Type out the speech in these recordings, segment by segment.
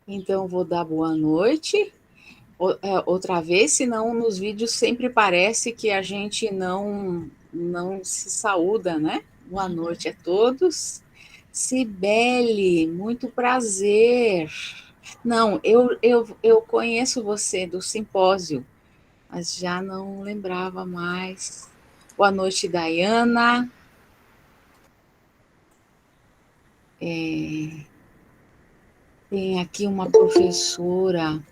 Então, vou dar boa noite outra vez, senão nos vídeos sempre parece que a gente não se saúda, né? Boa noite a todos. Cibele, muito prazer. Não, eu conheço você do simpósio, mas já não lembrava mais. Boa noite, Dayana. Tem aqui uma professora,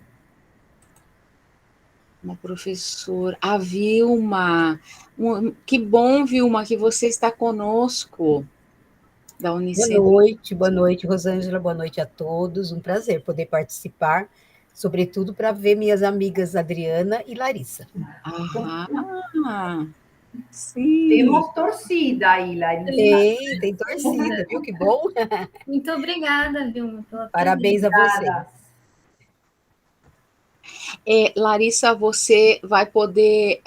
a Vilma. Que bom, Vilma, que você está conosco da Unicentro. Boa noite, Rosângela, boa noite a todos. Um prazer poder participar, sobretudo para ver minhas amigas Adriana e Larissa. Ah, sim. Temos torcida aí, Larissa. Tem torcida, viu? Que bom. Muito obrigada, Vilma, pela Parabéns a vocês. Larissa, você vai poder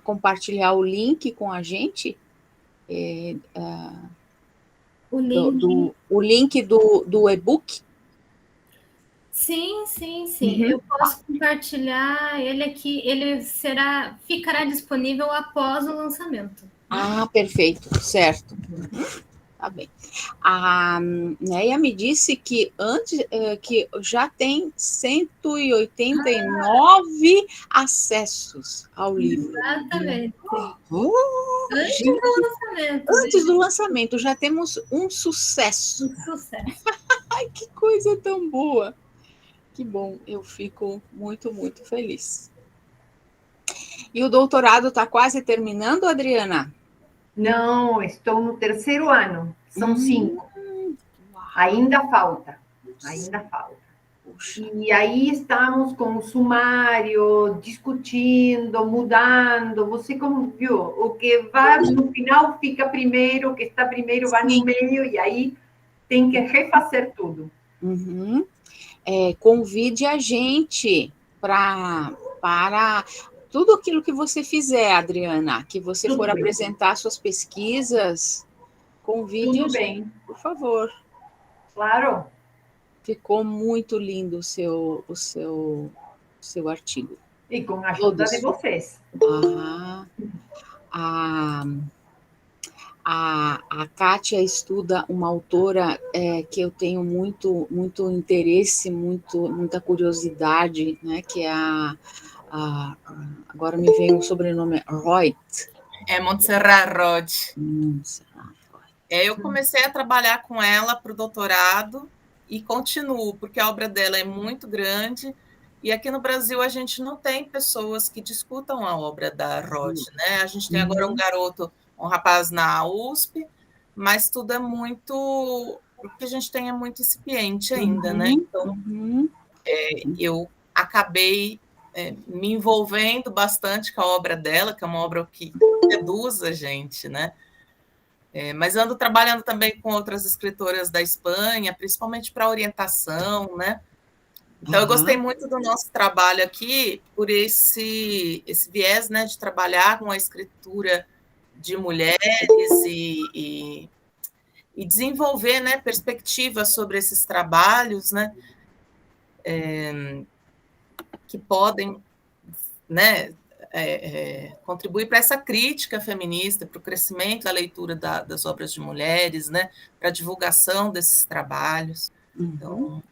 compartilhar o link com a gente? O link do e-book? Sim. Eu posso compartilhar ele aqui. Ele ficará disponível após o lançamento. Perfeito, certo. Tá bem. A Neia me disse que que já tem 189 acessos ao livro. Exatamente. Antes do lançamento, já temos um sucesso. Ai, que coisa tão boa. Que bom, eu fico muito, muito feliz. E o doutorado está quase terminando, Adriana? Não, estou no 3º ano. São 5. Ainda falta. E aí estamos com o sumário, discutindo, mudando. Você como viu? O que vai no final fica primeiro, o que está primeiro vai no meio, e aí tem que refazer tudo. Convide a gente para tudo aquilo que você fizer, Adriana, que você for apresentar suas pesquisas, convide a gente, por favor. Claro. Ficou muito lindo o seu artigo. E com a ajuda de vocês. A Kátia estuda uma autora que eu tenho muito interesse, muita curiosidade, né? Que é agora me vem o sobrenome Reut. É Montserrat Rod. Eu comecei a trabalhar com ela para o doutorado e continuo, porque a obra dela é muito grande, e aqui no Brasil a gente não tem pessoas que discutam a obra da Rod, né? A gente tem agora um rapaz na USP, mas tudo é muito... O que a gente tem é muito incipiente ainda, né? Então, eu acabei me envolvendo bastante com a obra dela, que é uma obra que seduz a gente, né? Mas ando trabalhando também com outras escritoras da Espanha, principalmente para orientação, né? Então, eu gostei muito do nosso trabalho aqui por esse viés, né, de trabalhar com a escritura de mulheres e desenvolver, né, perspectivas sobre esses trabalhos, né, que podem, né, contribuir para essa crítica feminista, para o crescimento da leitura das obras de mulheres, né, para a divulgação desses trabalhos. Então,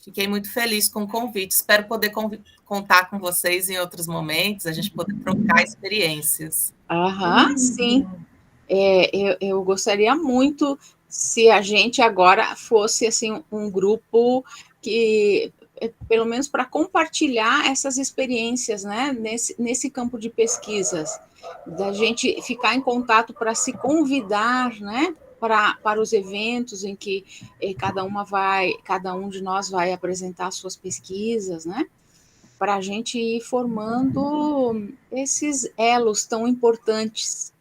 fiquei muito feliz com o convite. Espero poder contar com vocês em outros momentos, a gente poder trocar experiências. Sim. Eu gostaria muito se a gente agora fosse assim um grupo que, pelo menos para compartilhar essas experiências, né, nesse campo de pesquisas, da gente ficar em contato para se convidar, né, para os eventos em que cada um de nós vai apresentar suas pesquisas, né, para a gente ir formando esses elos tão importantes,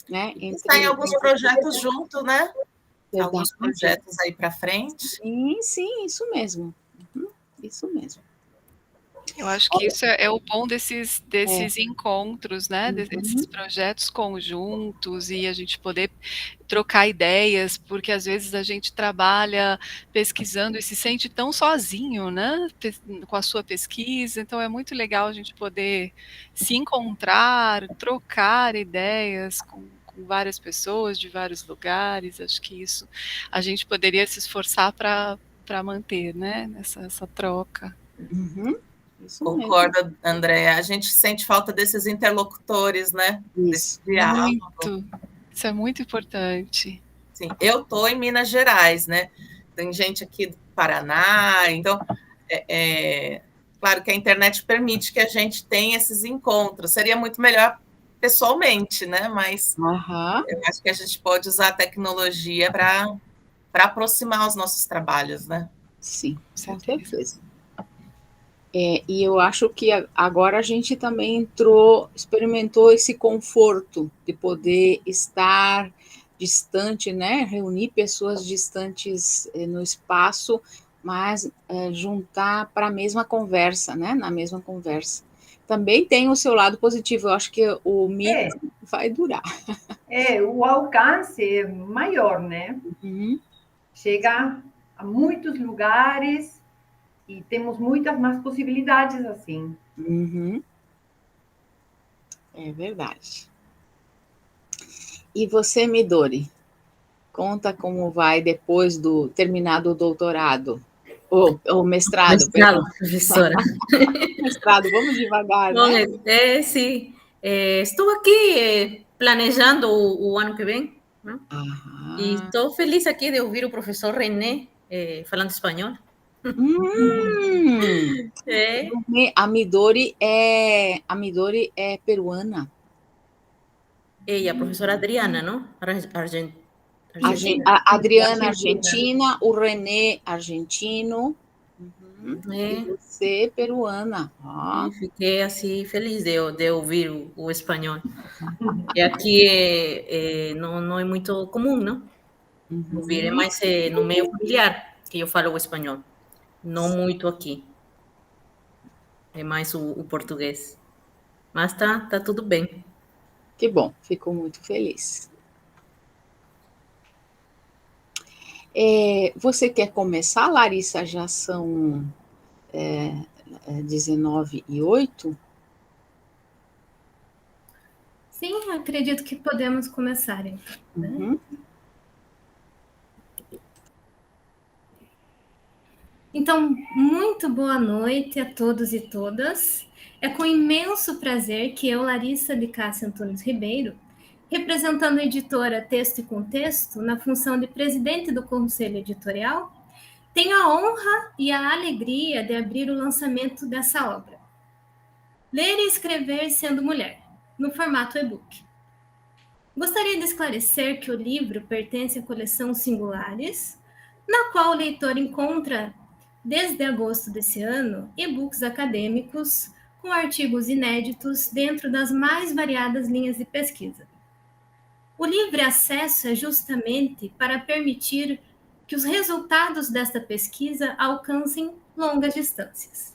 né? Tem alguns projetos juntos, né? Verdade. Alguns projetos aí para frente. Sim, isso mesmo. Isso mesmo. Eu acho que isso é o bom desses encontros, né? Desses projetos conjuntos e a gente poder trocar ideias, porque às vezes a gente trabalha pesquisando e se sente tão sozinho, né? Com a sua pesquisa, então é muito legal a gente poder se encontrar, trocar ideias com várias pessoas de vários lugares. Acho que isso a gente poderia se esforçar para manter, né? Essa troca. Concordo, Andréa. A gente sente falta desses interlocutores, né? Isso. Muito. Isso é muito importante. Sim. Eu estou em Minas Gerais, né? Tem gente aqui do Paraná, então claro que a internet permite que a gente tenha esses encontros. Seria muito melhor pessoalmente, né? Mas eu acho que a gente pode usar a tecnologia para aproximar os nossos trabalhos, né? Sim, com certeza. E eu acho que agora a gente também experimentou esse conforto de poder estar distante, né? Reunir pessoas distantes no espaço, mas juntar para a mesma conversa, né? Na mesma conversa. Também tem o seu lado positivo, eu acho que o Meet vai durar. O alcance é maior, né? Chega a muitos lugares e temos muitas mais possibilidades assim. É verdade. E você, Midori, conta como vai depois do terminado o doutorado, ou mestrado. Mestrado, professora. Mestrado, vamos devagar, Bom, né? sim. Estou aqui planejando o ano que vem, né? E estou feliz aqui de ouvir o professor René falando espanhol. A Midori é peruana. A professora Adriana, não? Adriana, argentina, o René, argentino, e você, peruana. E fiquei assim feliz de ouvir o espanhol. E aqui não é muito comum, não? Ouvir é mais no meio familiar que eu falo o espanhol. Não muito aqui. É mais o português. Mas tá tudo bem. Que bom, fico muito feliz. Você quer começar, Larissa? Já são 19h08? Sim, acredito que podemos começar, então. Né? Então, muito boa noite a todos e todas. É com imenso prazer que eu, Larissa de Cássia Antunes Ribeiro, representando a editora Texto e Contexto, na função de presidente do Conselho Editorial, tenho a honra e a alegria de abrir o lançamento dessa obra. Ler e Escrever Sendo Mulher, no formato e-book. Gostaria de esclarecer que o livro pertence à coleção Singulares, na qual o leitor encontra, desde agosto desse ano, e-books acadêmicos com artigos inéditos dentro das mais variadas linhas de pesquisa. O livre acesso é justamente para permitir que os resultados desta pesquisa alcancem longas distâncias.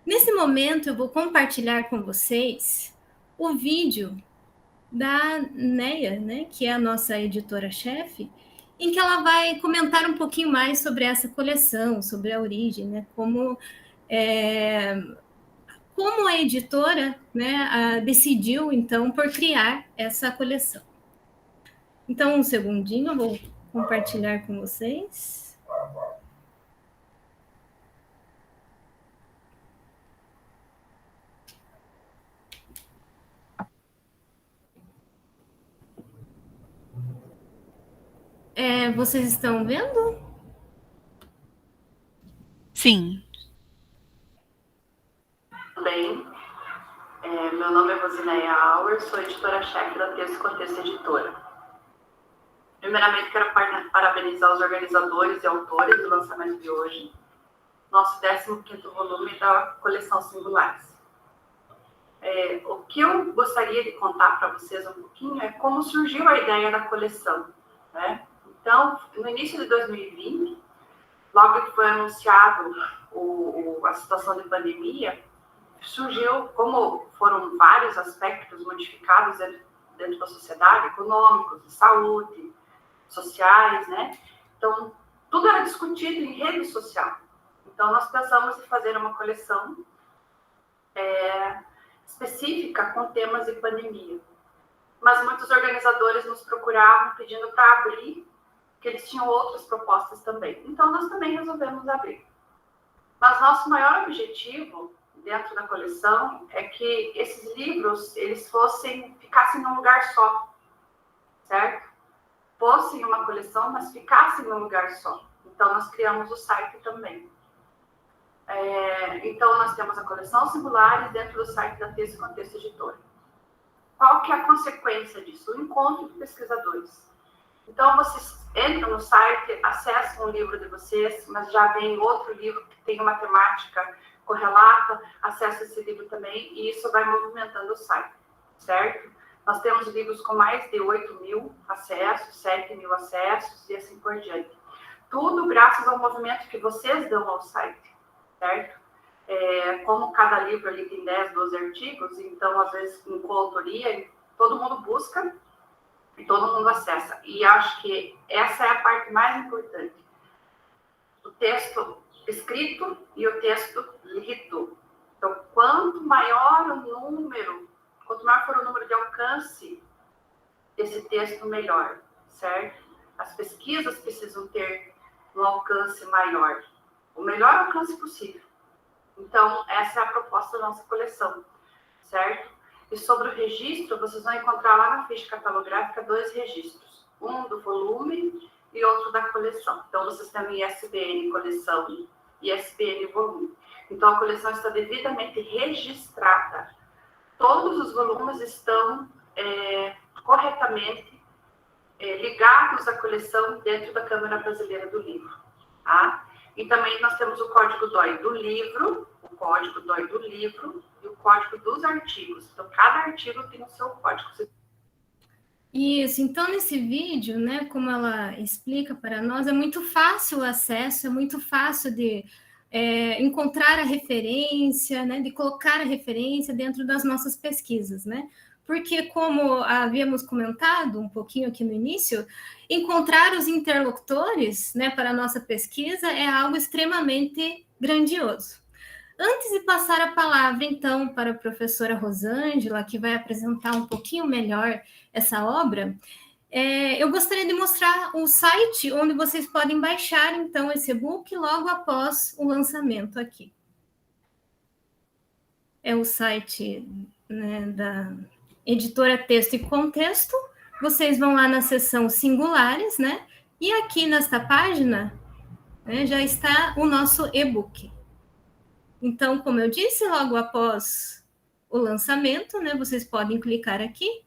Nesse momento, eu vou compartilhar com vocês o vídeo da Neia, né, que é a nossa editora-chefe, em que ela vai comentar um pouquinho mais sobre essa coleção, sobre a origem, né, como a editora, né, decidiu, então, por criar essa coleção. Então, um segundinho, eu vou compartilhar com vocês. Vocês estão vendo? Sim. Bem, meu nome é Rosineia Auer, sou editora-chefe da Texto e Contexto Editora. Primeiramente, quero parabenizar os organizadores e autores do lançamento de hoje, nosso 15º volume da coleção Singulares. O que eu gostaria de contar para vocês um pouquinho é como surgiu a ideia da coleção, né? Então, no início de 2020, logo que foi anunciado a situação de pandemia, surgiu, como foram vários aspectos modificados dentro da sociedade, econômicos, de saúde, sociais, né? Então, tudo era discutido em rede social. Então, nós pensamos em fazer uma coleção específica com temas de pandemia. Mas muitos organizadores nos procuravam pedindo para abrir, que eles tinham outras propostas também. Então, nós também resolvemos abrir. Mas nosso maior objetivo dentro da coleção é que esses livros, eles ficassem num lugar só, certo? Fossem uma coleção, mas ficassem num lugar só. Então, nós criamos o site também. Então, nós temos a coleção Singulares dentro do site da Texto e Contexto Editora. Qual que é a consequência disso? O encontro de pesquisadores. Então, vocês entram no site, acessam o livro de vocês, mas já vem outro livro que tem uma temática correlata, acessa esse livro também, e isso vai movimentando o site, certo? Nós temos livros com mais de 8.000 acessos, 7.000 acessos, e assim por diante. Tudo graças ao movimento que vocês dão ao site, certo? Como cada livro ali tem 10, 12 artigos, então, às vezes, em coautoria, todo mundo busca e todo mundo acessa. E acho que essa é a parte mais importante. O texto escrito e o texto lido. Então, quanto maior for o número de alcance desse texto, melhor, certo? As pesquisas precisam ter um alcance maior, o melhor alcance possível. Então, essa é a proposta da nossa coleção, certo? E sobre o registro, vocês vão encontrar lá na ficha catalográfica 2 registros. Um do volume e outro da coleção. Então, vocês têm ISBN coleção e ISBN volume. Então, a coleção está devidamente registrada. Todos os volumes estão corretamente ligados à coleção dentro da Câmara Brasileira do Livro. Tá? E também nós temos o código DOI do livro, o código DOI do livro e o código dos artigos. Então, cada artigo tem o seu código. Isso, então nesse vídeo, né, como ela explica para nós, é muito fácil o acesso, é muito fácil de encontrar a referência, né, de colocar a referência dentro das nossas pesquisas, né? Porque, como havíamos comentado um pouquinho aqui no início, encontrar os interlocutores, né, para a nossa pesquisa é algo extremamente grandioso. Antes de passar a palavra, então, para a professora Rosângela, que vai apresentar um pouquinho melhor essa obra, eu gostaria de mostrar o site onde vocês podem baixar, então, esse e-book logo após o lançamento aqui. É o site, né, da Editora Texto e Contexto. Vocês vão lá na seção Singulares, né? E aqui nesta página, né, já está o nosso e-book. Então, como eu disse, logo após o lançamento, né, vocês podem clicar aqui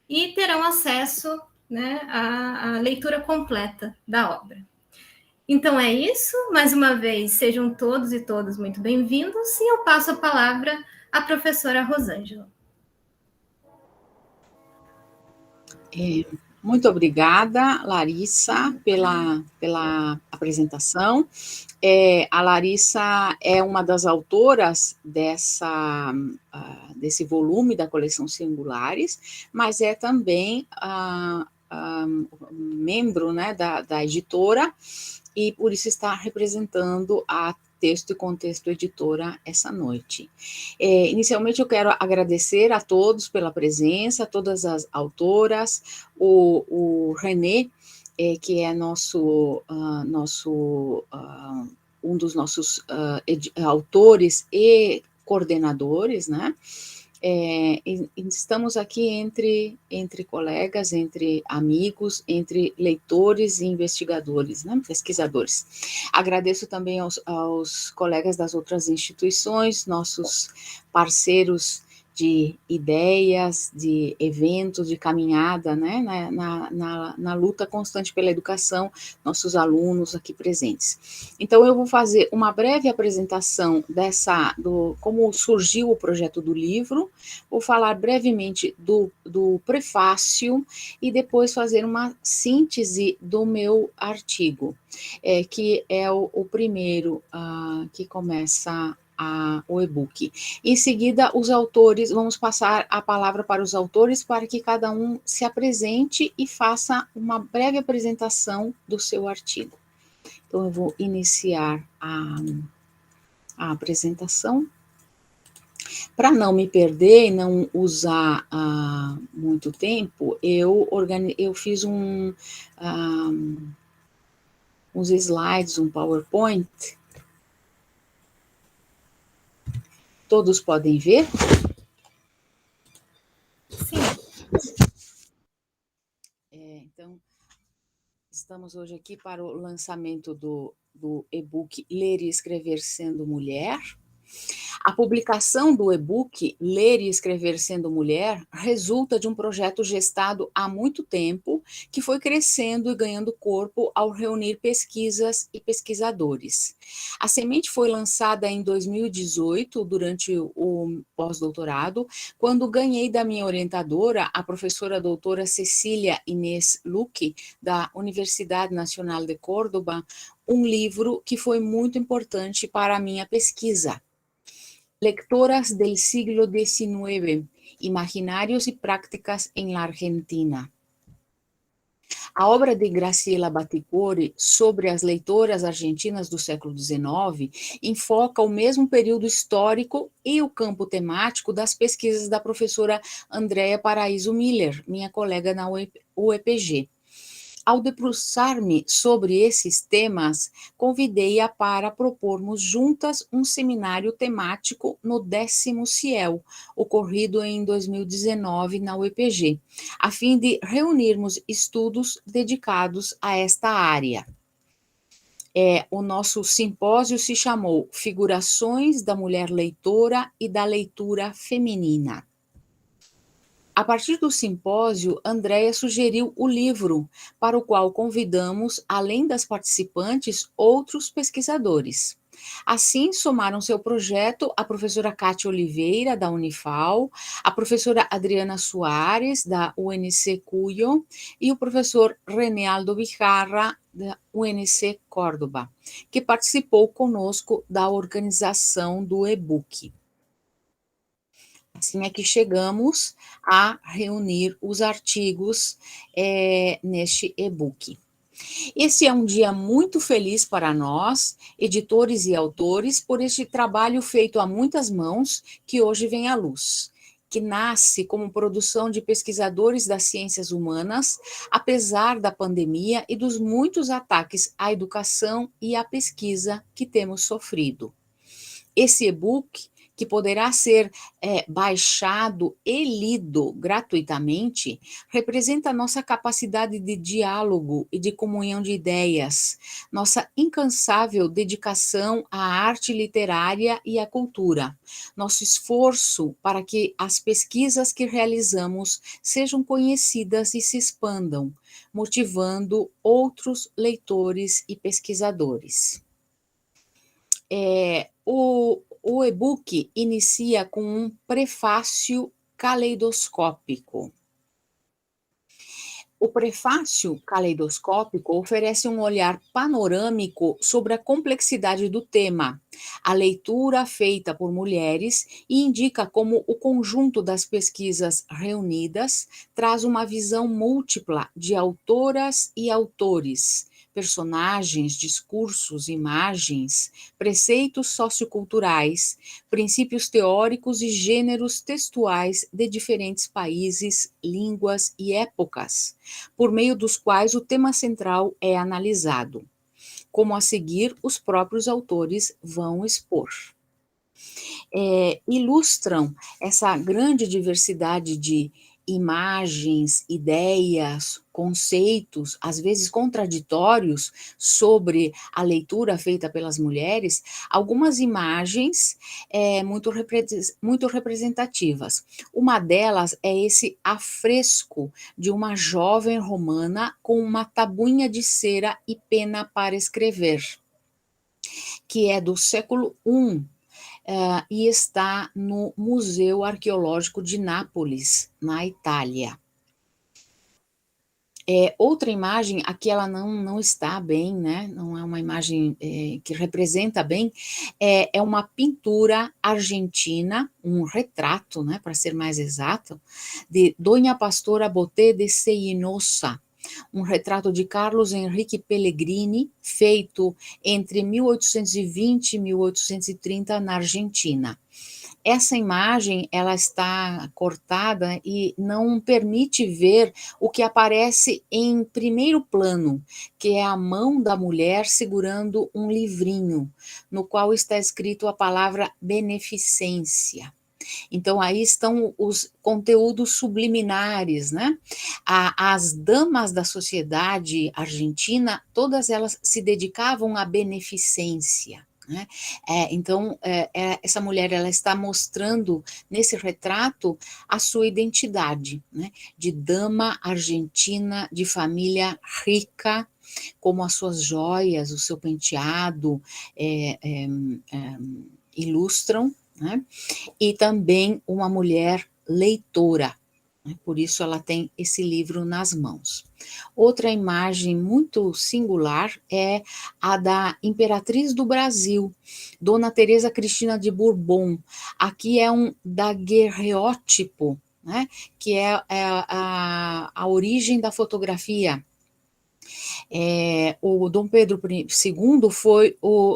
e terão acesso, né, à leitura completa da obra. Então, é isso. Mais uma vez, sejam todos e todas muito bem-vindos e eu passo a palavra à professora Rosângela. Muito obrigada, Larissa, pela apresentação. A Larissa é uma das autoras desse volume da coleção Singulares, mas é também membro, né, da editora, e por isso está representando a Texto e Contexto Editora essa noite. Inicialmente, eu quero agradecer a todos pela presença, todas as autoras, o René, que é um dos nossos autores e coordenadores, né? Estamos aqui entre colegas, entre amigos, entre leitores e investigadores, né, pesquisadores. Agradeço também aos colegas das outras instituições, nossos parceiros de ideias, de eventos, de caminhada, né, na luta constante pela educação, nossos alunos aqui presentes. Então, eu vou fazer uma breve apresentação como surgiu o projeto do livro, vou falar brevemente do prefácio e depois fazer uma síntese do meu artigo, que é o primeiro que começa o e-book. Em seguida, os autores, vamos passar a palavra para os autores para que cada um se apresente e faça uma breve apresentação do seu artigo. Então, eu vou iniciar a apresentação. Para não me perder e não usar muito tempo, eu fiz uns slides, um PowerPoint. Todos podem ver? Sim. Então, estamos hoje aqui para o lançamento do e-book Ler e Escrever Sendo Mulher. A publicação do e-book Ler e Escrever Sendo Mulher resulta de um projeto gestado há muito tempo, que foi crescendo e ganhando corpo ao reunir pesquisas e pesquisadores. A semente foi lançada em 2018, durante o pós-doutorado, quando ganhei da minha orientadora, a professora doutora Cecília Inês Luque, da Universidade Nacional de Córdoba, um livro que foi muito importante para a minha pesquisa. Lectoras del siglo XIX, Imaginarios y Prácticas en la Argentina. A obra de Graciela Baticore sobre as leitoras argentinas do século XIX enfoca o mesmo período histórico e o campo temático das pesquisas da professora Andréa Paraíso Miller, minha colega na UEPG. Ao debruçar-me sobre esses temas, convidei-a para propormos juntas um seminário temático no 10º CIEL, ocorrido em 2019 na UEPG, a fim de reunirmos estudos dedicados a esta área. O nosso simpósio se chamou Figurações da Mulher Leitora e da Leitura Feminina. A partir do simpósio, Andréa sugeriu o livro, para o qual convidamos, além das participantes, outros pesquisadores. Assim, somaram-se ao projeto a professora Cátia Oliveira, da Unifal, a professora Adriana Soares, da UNC Cuyo, e o professor René Aldo Bijarra, da UNC Córdoba, que participou conosco da organização do e-book. Assim é que chegamos a reunir os artigos neste e-book. Esse é um dia muito feliz para nós, editores e autores, por este trabalho feito a muitas mãos que hoje vem à luz, que nasce como produção de pesquisadores das ciências humanas, apesar da pandemia e dos muitos ataques à educação e à pesquisa que temos sofrido. Esse e-book, que poderá ser baixado e lido gratuitamente, representa nossa capacidade de diálogo e de comunhão de ideias, nossa incansável dedicação à arte literária e à cultura, nosso esforço para que as pesquisas que realizamos sejam conhecidas e se expandam, motivando outros leitores e pesquisadores. O e-book inicia com um prefácio caleidoscópico. O prefácio caleidoscópico oferece um olhar panorâmico sobre a complexidade do tema, a leitura feita por mulheres e indica como o conjunto das pesquisas reunidas traz uma visão múltipla de autoras e autores, personagens, discursos, imagens, preceitos socioculturais, princípios teóricos e gêneros textuais de diferentes países, línguas e épocas, por meio dos quais o tema central é analisado, como a seguir os próprios autores vão expor. Ilustram essa grande diversidade de imagens, ideias, conceitos, às vezes contraditórios, sobre a leitura feita pelas mulheres, algumas imagens muito representativas. Uma delas é esse afresco de uma jovem romana com uma tabuinha de cera e pena para escrever, que é do século I, e está no Museu Arqueológico de Nápoles, na Itália. Outra imagem, aqui ela não está bem, né? Não é uma imagem que representa bem, é uma pintura argentina, um retrato, né, para ser mais exato, de Doña Pastora Boté de Seinosa, um retrato de Carlos Henrique Pellegrini, feito entre 1820 e 1830 na Argentina. Essa imagem, ela está cortada e não permite ver o que aparece em primeiro plano, que é a mão da mulher segurando um livrinho, no qual está escrito a palavra beneficência. Então, aí estão os conteúdos subliminares, né? As damas da sociedade argentina, todas elas se dedicavam à beneficência, né? Então, essa mulher, ela está mostrando nesse retrato a sua identidade, né? De dama argentina, de família rica, como as suas joias, o seu penteado ilustram, né? E também uma mulher leitora, né? Por isso ela tem esse livro nas mãos. Outra imagem muito singular é a da imperatriz do Brasil, Dona Teresa Cristina de Bourbon. Aqui é um daguerreótipo, né? Que é a origem da fotografia. O Dom Pedro II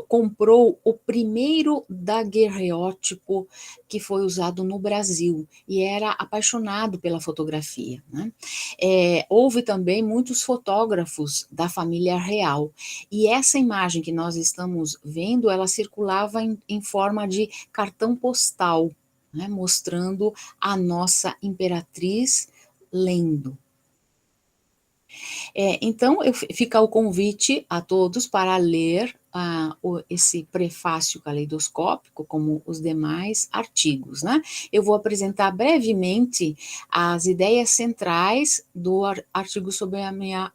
comprou o primeiro daguerreótipo que foi usado no Brasil e era apaixonado pela fotografia, né? Houve também muitos fotógrafos da família real e essa imagem que nós estamos vendo, ela circulava em forma de cartão postal, né? Mostrando a nossa imperatriz lendo. Então, fica o convite a todos para ler esse prefácio caleidoscópico, como os demais artigos, né? Eu vou apresentar brevemente as ideias centrais do artigo sobre a minha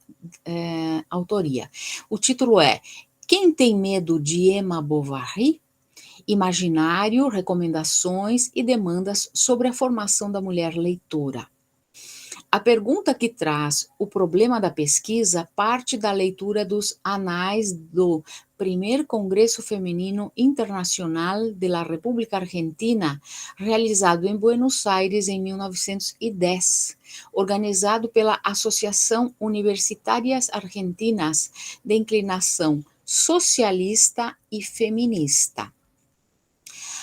autoria. O título é Quem tem medo de Emma Bovary? Imaginário, recomendações e demandas sobre a formação da mulher leitora. A pergunta que traz o problema da pesquisa parte da leitura dos anais do Primeiro Congresso Feminino Internacional de la República Argentina, realizado em Buenos Aires em 1910, organizado pela Associação Universitárias Argentinas de Inclinação Socialista e Feminista.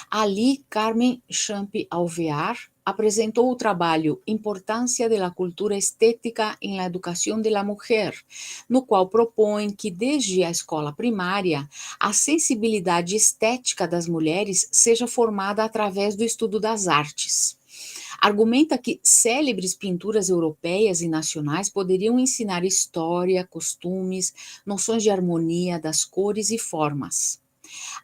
Ali, Carmen Champ-Alvear apresentou o trabalho Importância da Cultura Estética em la Educação de la Mujer, no qual propõe que, desde a escola primária, a sensibilidade estética das mulheres seja formada através do estudo das artes. Argumenta que célebres pinturas europeias e nacionais poderiam ensinar história, costumes, noções de harmonia das cores e formas.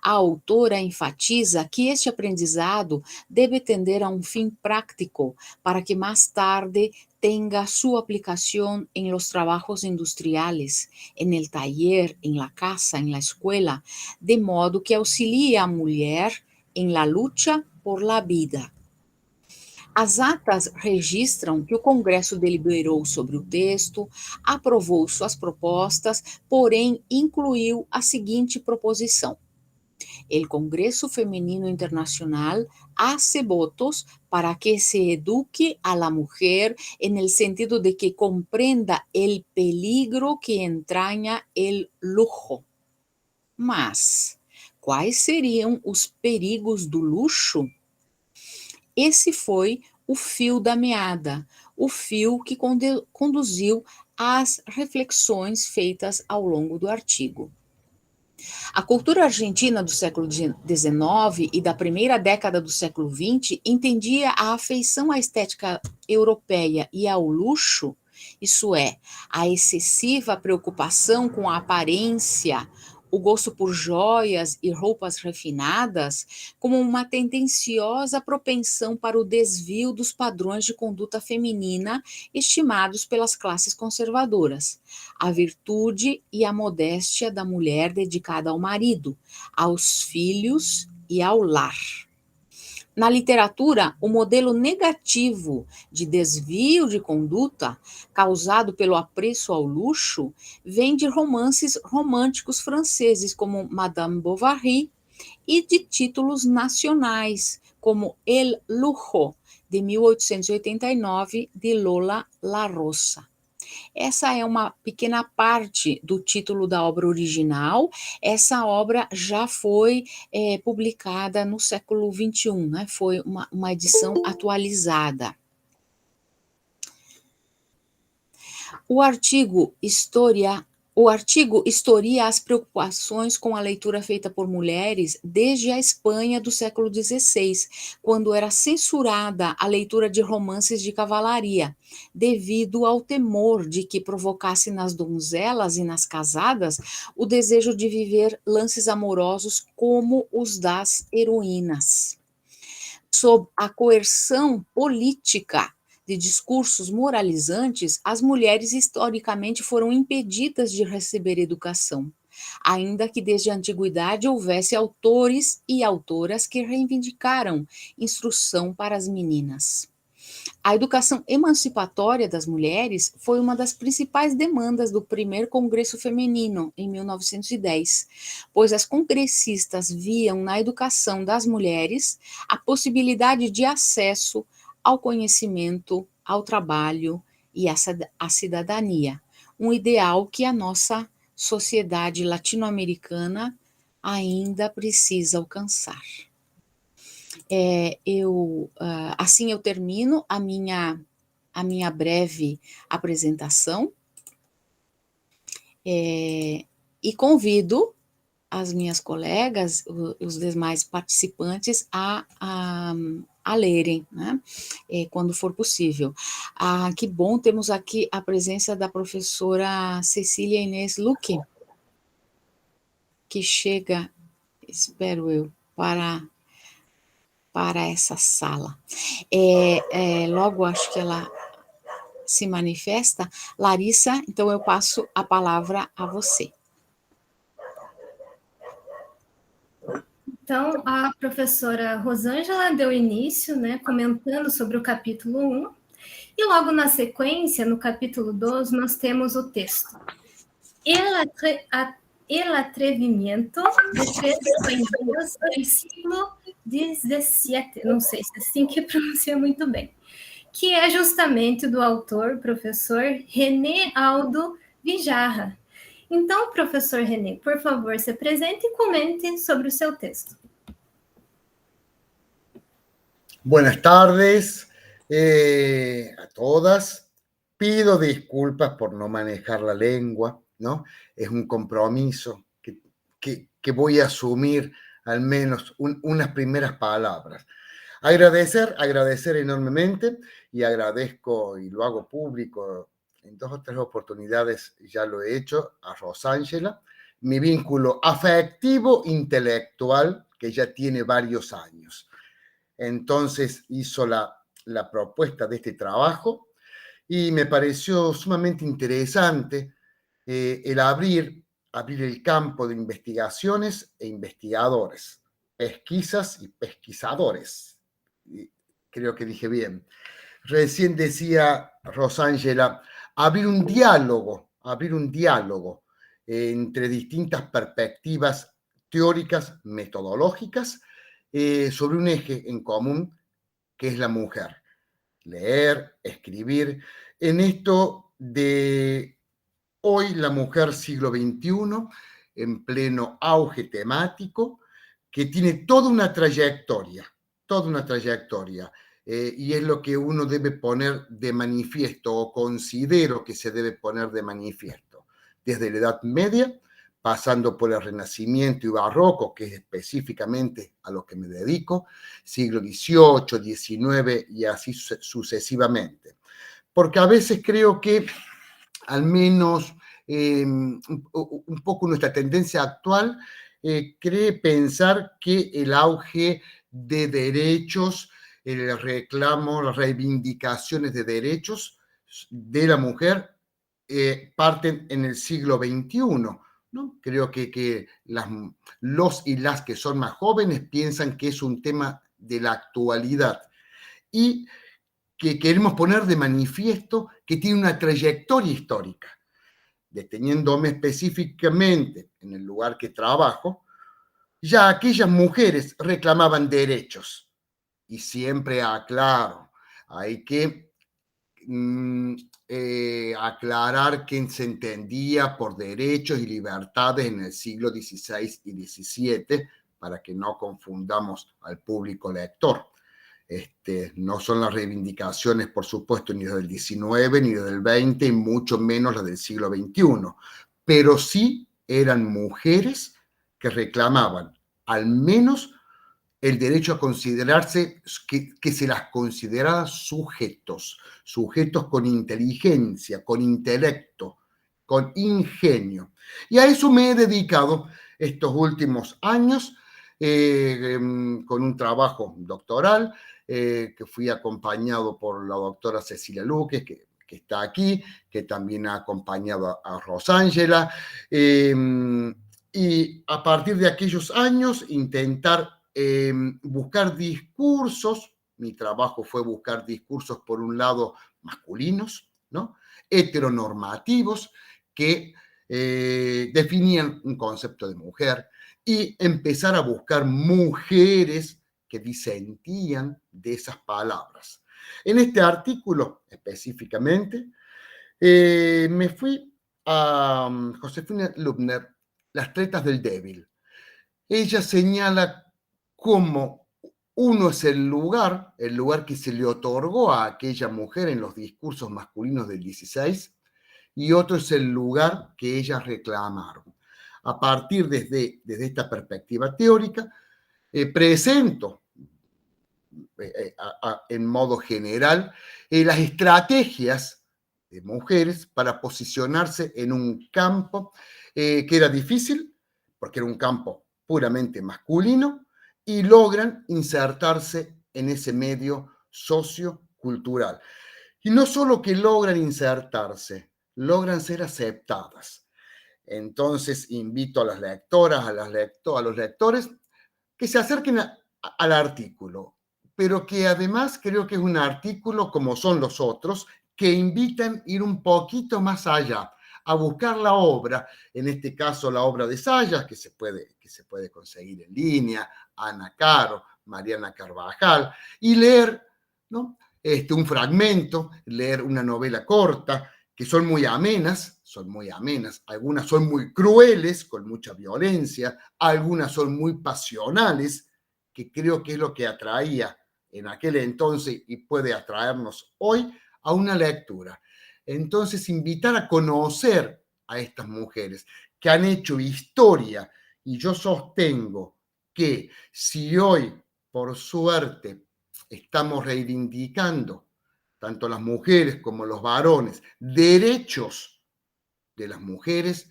A autora enfatiza que este aprendizado debe tender a um fim práctico para que mais tarde tenga su aplicación en los trabajos industriales, en el taller, en la casa, en la escuela, de modo que auxilie a mulher en la lucha por la vida. As atas registram que o Congresso deliberou sobre o texto, aprovou suas propostas, porém incluiu a seguinte proposição: El Congreso Femenino Internacional hace votos para que se eduque a la mujer en el sentido de que comprenda el peligro que entraña el lujo. Mas, quais seriam os perigos do luxo? Esse foi o fio da meada, o fio que conduziu às reflexões feitas ao longo do artigo. A cultura argentina do século XIX e da primeira década do século XX entendia a afeição à estética europeia e ao luxo, isso é, a excessiva preocupação com a aparência, o gosto por joias e roupas refinadas, como uma tendenciosa propensão para o desvio dos padrões de conduta feminina estimados pelas classes conservadoras, a virtude e a modéstia da mulher dedicada ao marido, aos filhos e ao lar. Na literatura, o modelo negativo de desvio de conduta, causado pelo apreço ao luxo, vem de romances românticos franceses, como Madame Bovary, e de títulos nacionais, como El Lujo, de 1889, de Lola La Rosa. Essa é uma pequena parte do título da obra original. Essa obra já foi publicada no século XXI, né? Foi uma edição atualizada. O artigo historia as preocupações com a leitura feita por mulheres desde a Espanha do século XVI, quando era censurada a leitura de romances de cavalaria, devido ao temor de que provocasse nas donzelas e nas casadas o desejo de viver lances amorosos como os das heroínas. Sob a coerção política de discursos moralizantes, as mulheres historicamente foram impedidas de receber educação, ainda que desde a antiguidade houvesse autores e autoras que reivindicaram instrução para as meninas. A educação emancipatória das mulheres foi uma das principais demandas do primeiro Congresso Feminino, em 1910, pois as congressistas viam na educação das mulheres a possibilidade de acesso ao conhecimento, ao trabalho e à cidadania, um ideal que a nossa sociedade latino-americana ainda precisa alcançar. Assim eu termino a minha breve apresentação e convido as minhas colegas, os demais participantes, a lerem, né, quando for possível. Que bom, temos aqui a presença da professora Cecília Inês Luque, que chega, espero eu, para essa sala. Logo acho que ela se manifesta. Larissa, então eu passo a palavra a você. Então, a professora Rosângela deu início, né, comentando sobre o capítulo 1, e logo na sequência, no capítulo 2, nós temos o texto. El atrevimiento de tres españoles del siglo XVII, não sei se é assim que pronuncia muito bem, que é justamente do autor, professor René Aldo Vijarra. Então, professor René, por favor, se apresente e comente sobre o seu texto. Buenas tardes a todas. Pido disculpas por no manejar la lengua, ¿no? Es un compromiso que voy a asumir al menos unas primeras palabras. Agradecer enormemente, y agradezco y lo hago público en 2 o 3 oportunidades, ya lo he hecho, a Rosángela, mi vínculo afectivo intelectual, que ya tiene varios años. Entonces hizo la propuesta de este trabajo y me pareció sumamente interesante el abrir el campo de investigaciones e investigadores, pesquisas y pesquisadores. Creo que dije bien. Recién decía Rosángela, abrir un diálogo entre distintas perspectivas teóricas, metodológicas, sobre un eje en común, que es la mujer. Leer, escribir, en esto de hoy la mujer siglo XXI, en pleno auge temático, que tiene toda una trayectoria, y es lo que uno debe poner de manifiesto, o considero que se debe poner de manifiesto, desde la Edad Media, pasando por el Renacimiento y Barroco, que es específicamente a lo que me dedico, siglo XVIII, XIX y así sucesivamente. Porque a veces creo que, al menos un poco nuestra tendencia actual, cree pensar que el auge de derechos, el reclamo, las reivindicaciones de derechos de la mujer parten en el siglo XXI, ¿no? Creo que los y las que son más jóvenes piensan que es un tema de la actualidad y que queremos poner de manifiesto que tiene una trayectoria histórica. Deteniéndome específicamente en el lugar que trabajo, ya aquellas mujeres reclamaban derechos. Y siempre aclaro, hay que aclarar que se entendía por derechos y libertades en el siglo XVI y XVII, para que no confundamos al público lector. No son las reivindicaciones, por supuesto, ni del XIX, ni del XX, y mucho menos las del siglo XXI, pero sí eran mujeres que reclamaban al menos el derecho a considerarse, que se las considerara sujetos con inteligencia, con intelecto, con ingenio. Y a eso me he dedicado estos últimos años, con un trabajo doctoral, que fui acompañado por la doctora Cecilia Luque, que está aquí, que también ha acompañado a Rosángela, y a partir de aquellos años intentar buscar discursos. Mi trabajo fue buscar discursos, por un lado, masculinos, ¿no? Heteronormativos, que definían un concepto de mujer, y empezar a buscar mujeres que disentían de esas palabras. En este artículo, específicamente, me fui a Josefina Lubner, Las tretas del débil. Ella señala cómo uno es el lugar que se le otorgó a aquella mujer en los discursos masculinos del XVI, y otro es el lugar que ellas reclamaron. A partir desde esta perspectiva teórica, presento en modo general las estrategias de mujeres para posicionarse en un campo que era difícil, porque era un campo puramente masculino, y logran insertarse en ese medio sociocultural. Y no solo que logran insertarse, logran ser aceptadas. Entonces invito a las lectoras, a los lectores, que se acerquen al artículo, pero que además creo que es un artículo, como son los otros, que invitan a ir un poquito más allá, a buscar la obra, en este caso la obra de Zayas, que se puede conseguir en línea, Ana Caro, Mariana Carvajal, y leer, ¿no? Un fragmento, leer una novela corta, que son muy amenas, algunas son muy crueles, con mucha violencia, algunas son muy pasionales, que creo que es lo que atraía en aquel entonces y puede atraernos hoy a una lectura. Entonces, invitar a conocer a estas mujeres que han hecho historia, y yo sostengo que si hoy, por suerte, estamos reivindicando, tanto las mujeres como los varones, derechos de las mujeres,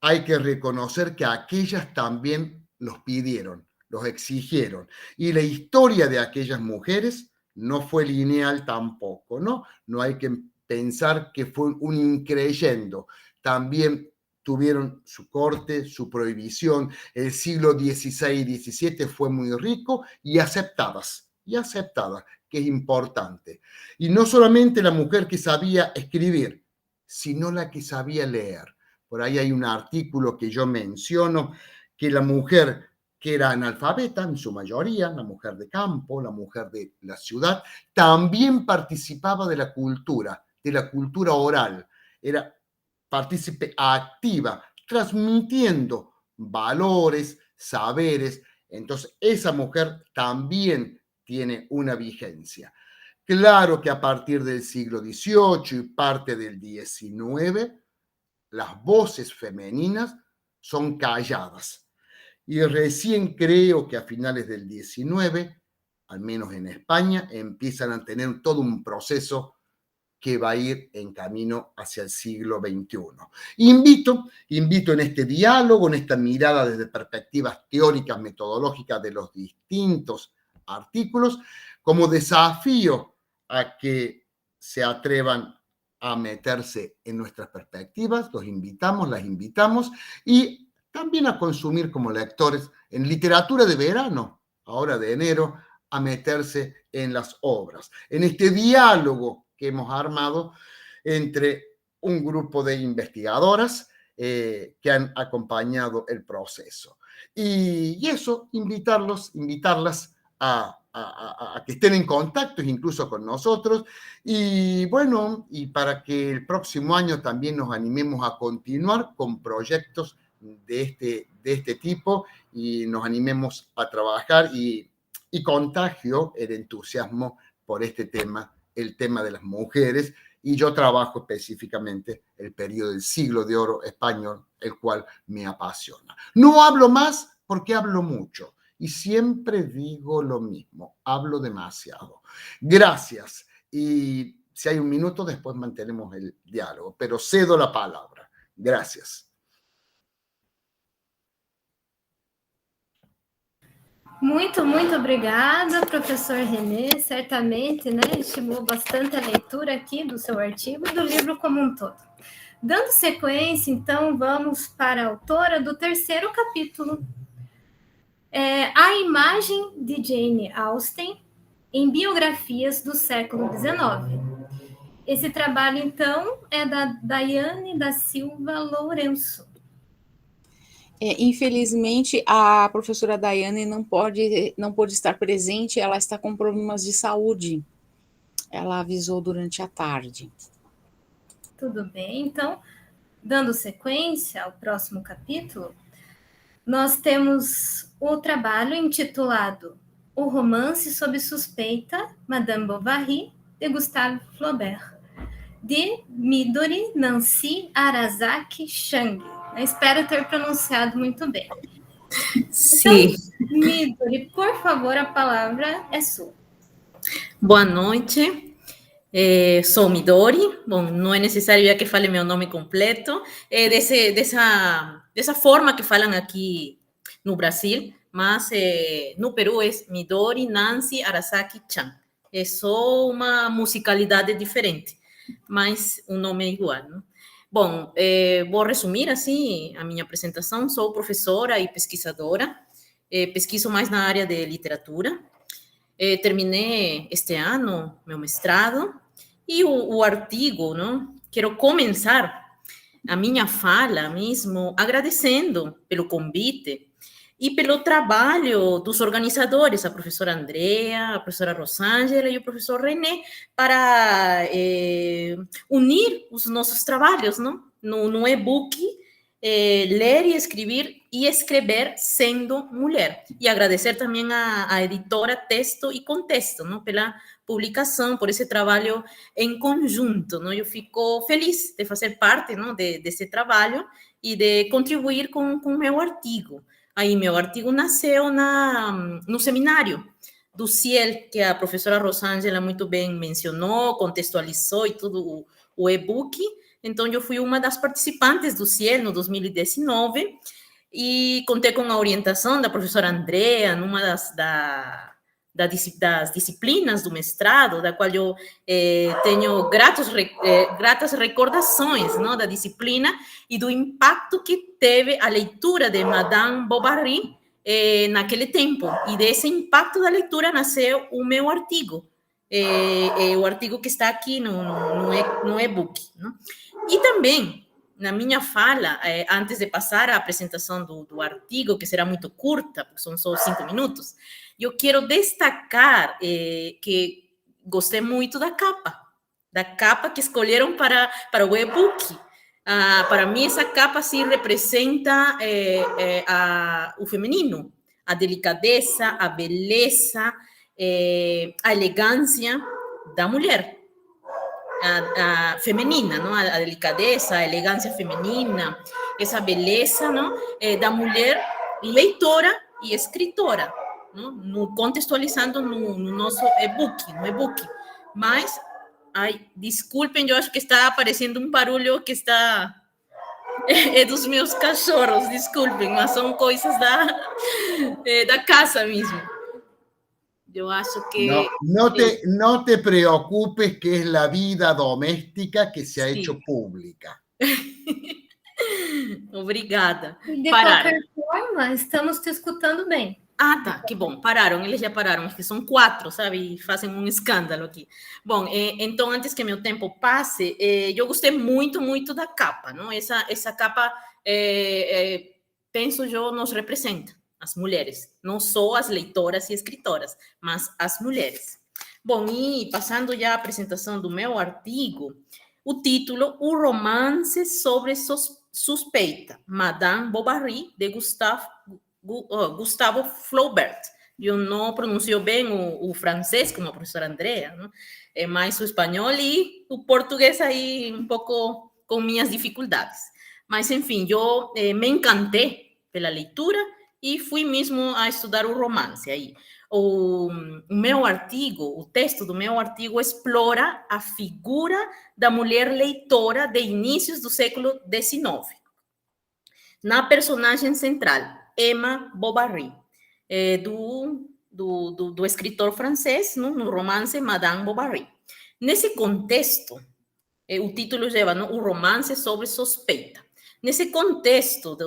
hay que reconocer que aquellas también los pidieron, los exigieron. Y la historia de aquellas mujeres no fue lineal tampoco, ¿no? No hay que pensar que fue un increyendo. También tuvieron su corte, su prohibición. El siglo XVI y XVII fue muy rico, y aceptadas, que es importante. Y no solamente la mujer que sabía escribir, sino la que sabía leer. Por ahí hay un artículo que yo menciono, que la mujer que era analfabeta, en su mayoría, la mujer de campo, la mujer de la ciudad, también participaba de la cultura oral, era partícipe activa, transmitiendo valores, saberes. Entonces, esa mujer también tiene una vigencia. Claro que a partir del siglo XVIII y parte del XIX, las voces femeninas son calladas. Y recién creo que a finales del 19, al menos en España, empiezan a tener todo un proceso que va a ir en camino hacia el siglo XXI. Invito en este diálogo, en esta mirada desde perspectivas teóricas, metodológicas de los distintos artículos, como desafío a que se atrevan a meterse en nuestras perspectivas. Los invitamos, las invitamos, y también a consumir como lectores en literatura de verano, ahora de enero, a meterse en las obras, en este diálogo que hemos armado entre un grupo de investigadoras que han acompañado el proceso. Y eso, invitarlas a que estén en contacto incluso con nosotros, y bueno, y para que el próximo año también nos animemos a continuar con proyectos de este tipo, y nos animemos a trabajar y contagio el entusiasmo por este tema, el tema de las mujeres, y yo trabajo específicamente el periodo del siglo de oro español, el cual me apasiona. No hablo más porque hablo mucho, y siempre digo lo mismo, hablo demasiado. Gracias, y si hay un minuto después mantenemos el diálogo, pero cedo la palabra. Gracias. Muito, muito obrigada, professor René. Certamente, né, estimulou bastante a leitura aqui do seu artigo e do livro como um todo. Dando sequência, então, vamos para a autora do terceiro capítulo. A imagem de Jane Austen em biografias do século XIX. Esse trabalho, então, é da Daiane da Silva Lourenço. Infelizmente, a professora Daiane não pôde estar presente, ela está com problemas de saúde. Ela avisou durante a tarde. Tudo bem, então, dando sequência ao próximo capítulo, nós temos o trabalho intitulado O Romance sob Suspeita, Madame Bovary, de Gustave Flaubert, de Midori Nancy Arasaki Chang. Eu espero ter pronunciado muito bem. Sim. Então, Midori, por favor, a palavra é sua. Boa noite. Sou Midori. Bom, não é necessário que fale meu nome completo. Dessa forma que falam aqui no Brasil, mas no Peru é Midori Nancy Arasaki Chan. É só uma musicalidade diferente, mas o nome é igual, não? Bom, vou resumir assim a minha apresentação. Sou professora e pesquisadora, pesquiso mais na área de literatura. Terminei este ano meu mestrado e o artigo, não? Quero começar a minha fala mesmo agradecendo pelo convite e pelo trabalho dos organizadores, a professora Andrea, a professora Rosângela e o professor René, para unir os nossos trabalhos, não? No e-book, ler e escrever sendo mulher. E agradecer também à editora Texto e Contexto, não? Pela publicação, por esse trabalho em conjunto, não? Eu fico feliz de fazer parte, não? Desse trabalho e de contribuir com o meu artigo. Aí, meu artigo nasceu no seminário do Ciel, que a professora Rosângela muito bem mencionou, contextualizou e tudo o e-book. Então, eu fui uma das participantes do Ciel no 2019 e contei com a orientação da professora Andrea numa das disciplinas do mestrado, da qual eu tenho gratas recordações, não, da disciplina e do impacto que teve a leitura de Madame Bovary naquele tempo. E desse impacto da leitura nasceu o meu artigo, o artigo que está aqui no e-book. Não? E também, na minha fala, antes de passar a apresentação do artigo, que será muito curta, porque são só 5 minutos, eu quero destacar que gostei muito da capa que escolheram para o e-book. Para mim, essa capa sim representa o feminino, a delicadeza, a beleza, a elegância da mulher. feminina, não? A delicadeza, a elegância feminina, essa beleza, não? Da mulher leitora e escritora, não? No, contextualizando no nosso e-book, mas, ai, desculpem, eu acho que está aparecendo um barulho que está... É dos meus cachorros, desculpem, mas são coisas da casa mesmo. Yo acho que... No te preocupes, que es la vida doméstica que se ha hecho pública. Obrigada. De qualquer forma, estamos te escutando bem. Ah, tá, que bom, pararam, eles já pararam, acho que são 4, sabe, e fazem um escândalo aqui. Bom, então, antes que meu tempo passe, eu gostei muito, muito da capa, não? Essa capa, penso eu, nos representa, as mulheres, não só as leitoras e escritoras, mas as mulheres. Bom, e passando já a apresentação do meu artigo, o título, O Romance sobre Suspeita, Madame Bovary, de Gustavo Flaubert. Eu não pronuncio bem o francês, como a professora Andrea, não? É mais o espanhol e o português aí um pouco com minhas dificuldades. Mas, enfim, eu me encantei pela leitura e fui mesmo a estudar o romance aí. O meu artigo, o texto do meu artigo explora a figura da mulher leitora de inícios do século XIX. Na personagem central, Emma Bovary, do escritor francês, no romance Madame Bovary. Nesse contexto, o título leva, o romance sobre suspeita. Nesse contexto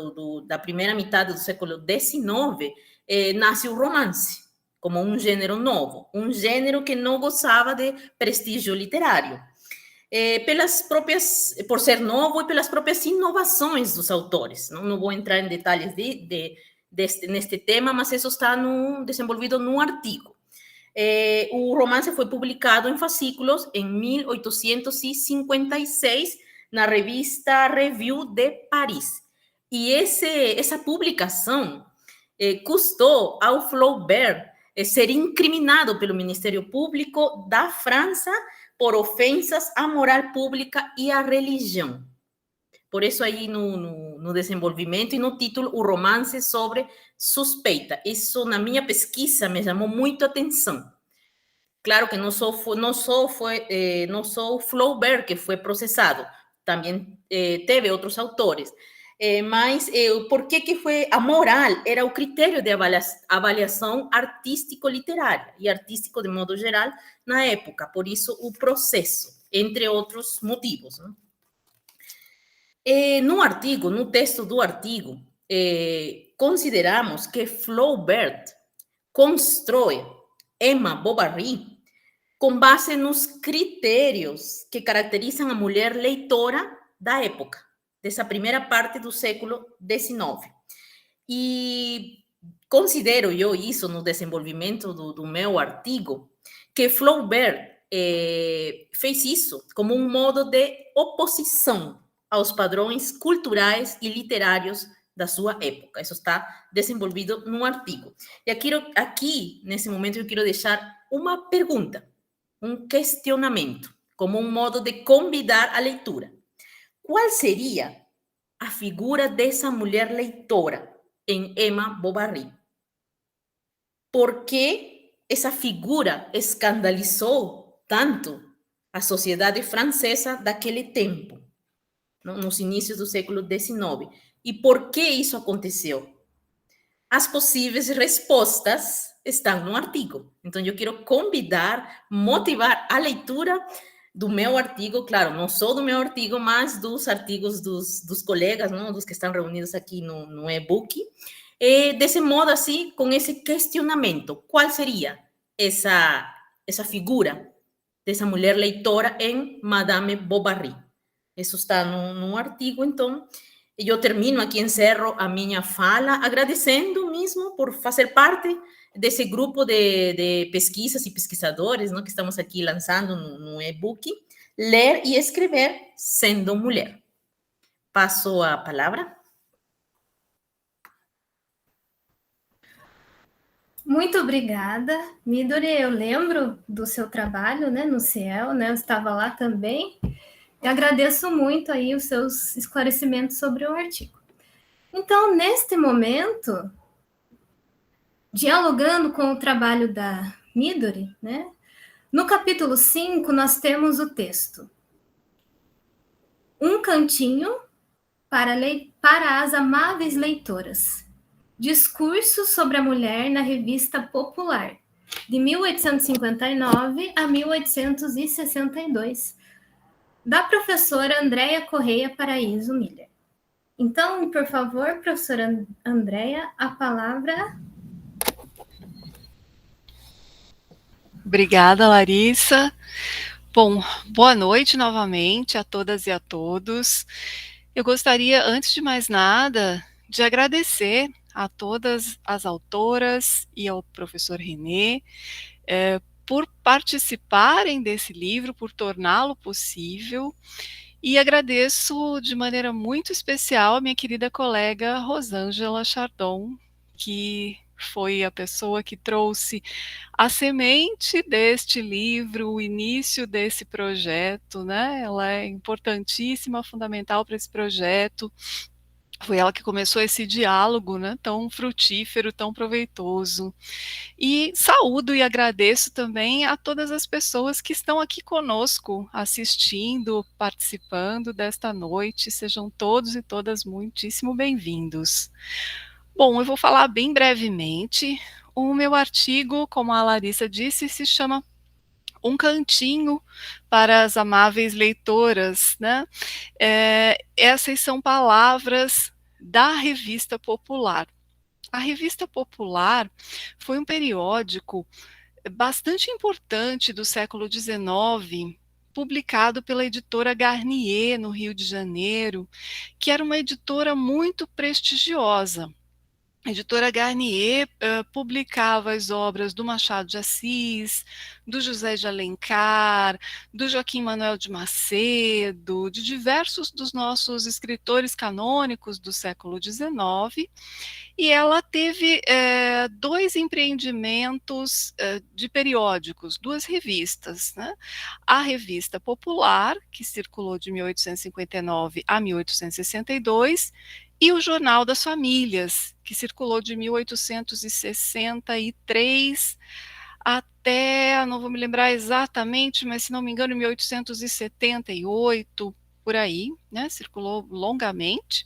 da primeira metade do século XIX, nasce o romance, como um gênero novo, um gênero que não gozava de prestígio literário. Por ser novo e pelas próprias inovações dos autores. Não vou entrar em detalhes neste tema, mas isso está desenvolvido no artigo. O romance foi publicado em fascículos em 1856 na revista Revue de Paris. E essa publicação custou ao Flaubert ser incriminado pelo Ministério Público da França por ofensas à moral pública e à religião. Por isso aí no desenvolvimento e no título, o romance sobre suspeita. Isso na minha pesquisa me chamou muito a atenção. Claro que não só o Flaubert que foi processado, também teve outros autores. Mas por que foi a moral? Era o critério de avaliação artístico-literária e artístico de modo geral na época, por isso o processo, entre outros motivos. Né? No texto do artigo, consideramos que Flaubert constrói Emma Bovary com base nos critérios que caracterizam a mulher leitora da época, dessa primeira parte do século XIX. E considero eu isso no desenvolvimento do meu artigo, que Flaubert fez isso como um modo de oposição aos padrões culturais e literários da sua época. Isso está desenvolvido no artigo. E aqui, nesse momento, eu quero deixar uma pergunta, um questionamento, como um modo de convidar a leitura. Qual seria a figura dessa mulher leitora em Emma Bovary? Por que essa figura escandalizou tanto a sociedade francesa daquele tempo, nos inícios do século XIX? E por que isso aconteceu? As possíveis respostas estão no artigo. Então, eu quero convidar, motivar a leitura do meu artigo, claro, não só do meu artigo, mas dos artigos dos colegas, não, dos que estão reunidos aqui no e-book, desse modo, assim, com esse questionamento. Qual seria essa figura dessa mulher leitora em Madame Bovary? Isso está no artigo, então, eu termino aqui, encerro a minha fala, agradecendo mesmo por fazer parte desse grupo de pesquisas e pesquisadores, não, que estamos aqui lançando no e-book, Ler e Escrever Sendo Mulher. Passo a palavra. Muito obrigada, Midori. Eu lembro do seu trabalho, né, no CIEL, né? Eu estava lá também. E agradeço muito aí os seus esclarecimentos sobre o artigo. Então, neste momento, dialogando com o trabalho da Midori, né? No capítulo 5, nós temos o texto: Um cantinho para as amáveis leitoras. Discurso sobre a mulher na Revista Popular, de 1859 a 1862, da professora Andréia Correia Paraíso Miller. Então, por favor, professora Andréia, a palavra. Obrigada, Larissa. Bom, boa noite novamente a todas e a todos. Eu gostaria, antes de mais nada, de agradecer a todas as autoras e ao professor René por participarem desse livro, por torná-lo possível, e agradeço de maneira muito especial a minha querida colega Rosângela Chardon, que foi a pessoa que trouxe a semente deste livro, o início desse projeto, né? Ela é importantíssima, fundamental para esse projeto. Foi ela que começou esse diálogo, né, tão frutífero, tão proveitoso. E saúdo e agradeço também a todas as pessoas que estão aqui conosco, assistindo, participando desta noite. Sejam todos e todas muitíssimo bem-vindos. Bom, eu vou falar bem brevemente. O meu artigo, como a Larissa disse, se chama Um Cantinho para as Amáveis Leitoras, né? Essas são palavras da Revista Popular. A Revista Popular foi um periódico bastante importante do século XIX, publicado pela editora Garnier, no Rio de Janeiro, que era uma editora muito prestigiosa. A editora Garnier publicava as obras do Machado de Assis, do José de Alencar, do Joaquim Manuel de Macedo, de diversos dos nossos escritores canônicos do século XIX, e ela teve dois empreendimentos de periódicos, duas revistas, né? A Revista Popular, que circulou de 1859 a 1862, e o Jornal das Famílias, que circulou de 1863 até, não vou me lembrar exatamente, mas se não me engano, 1878, por aí, né? Circulou longamente.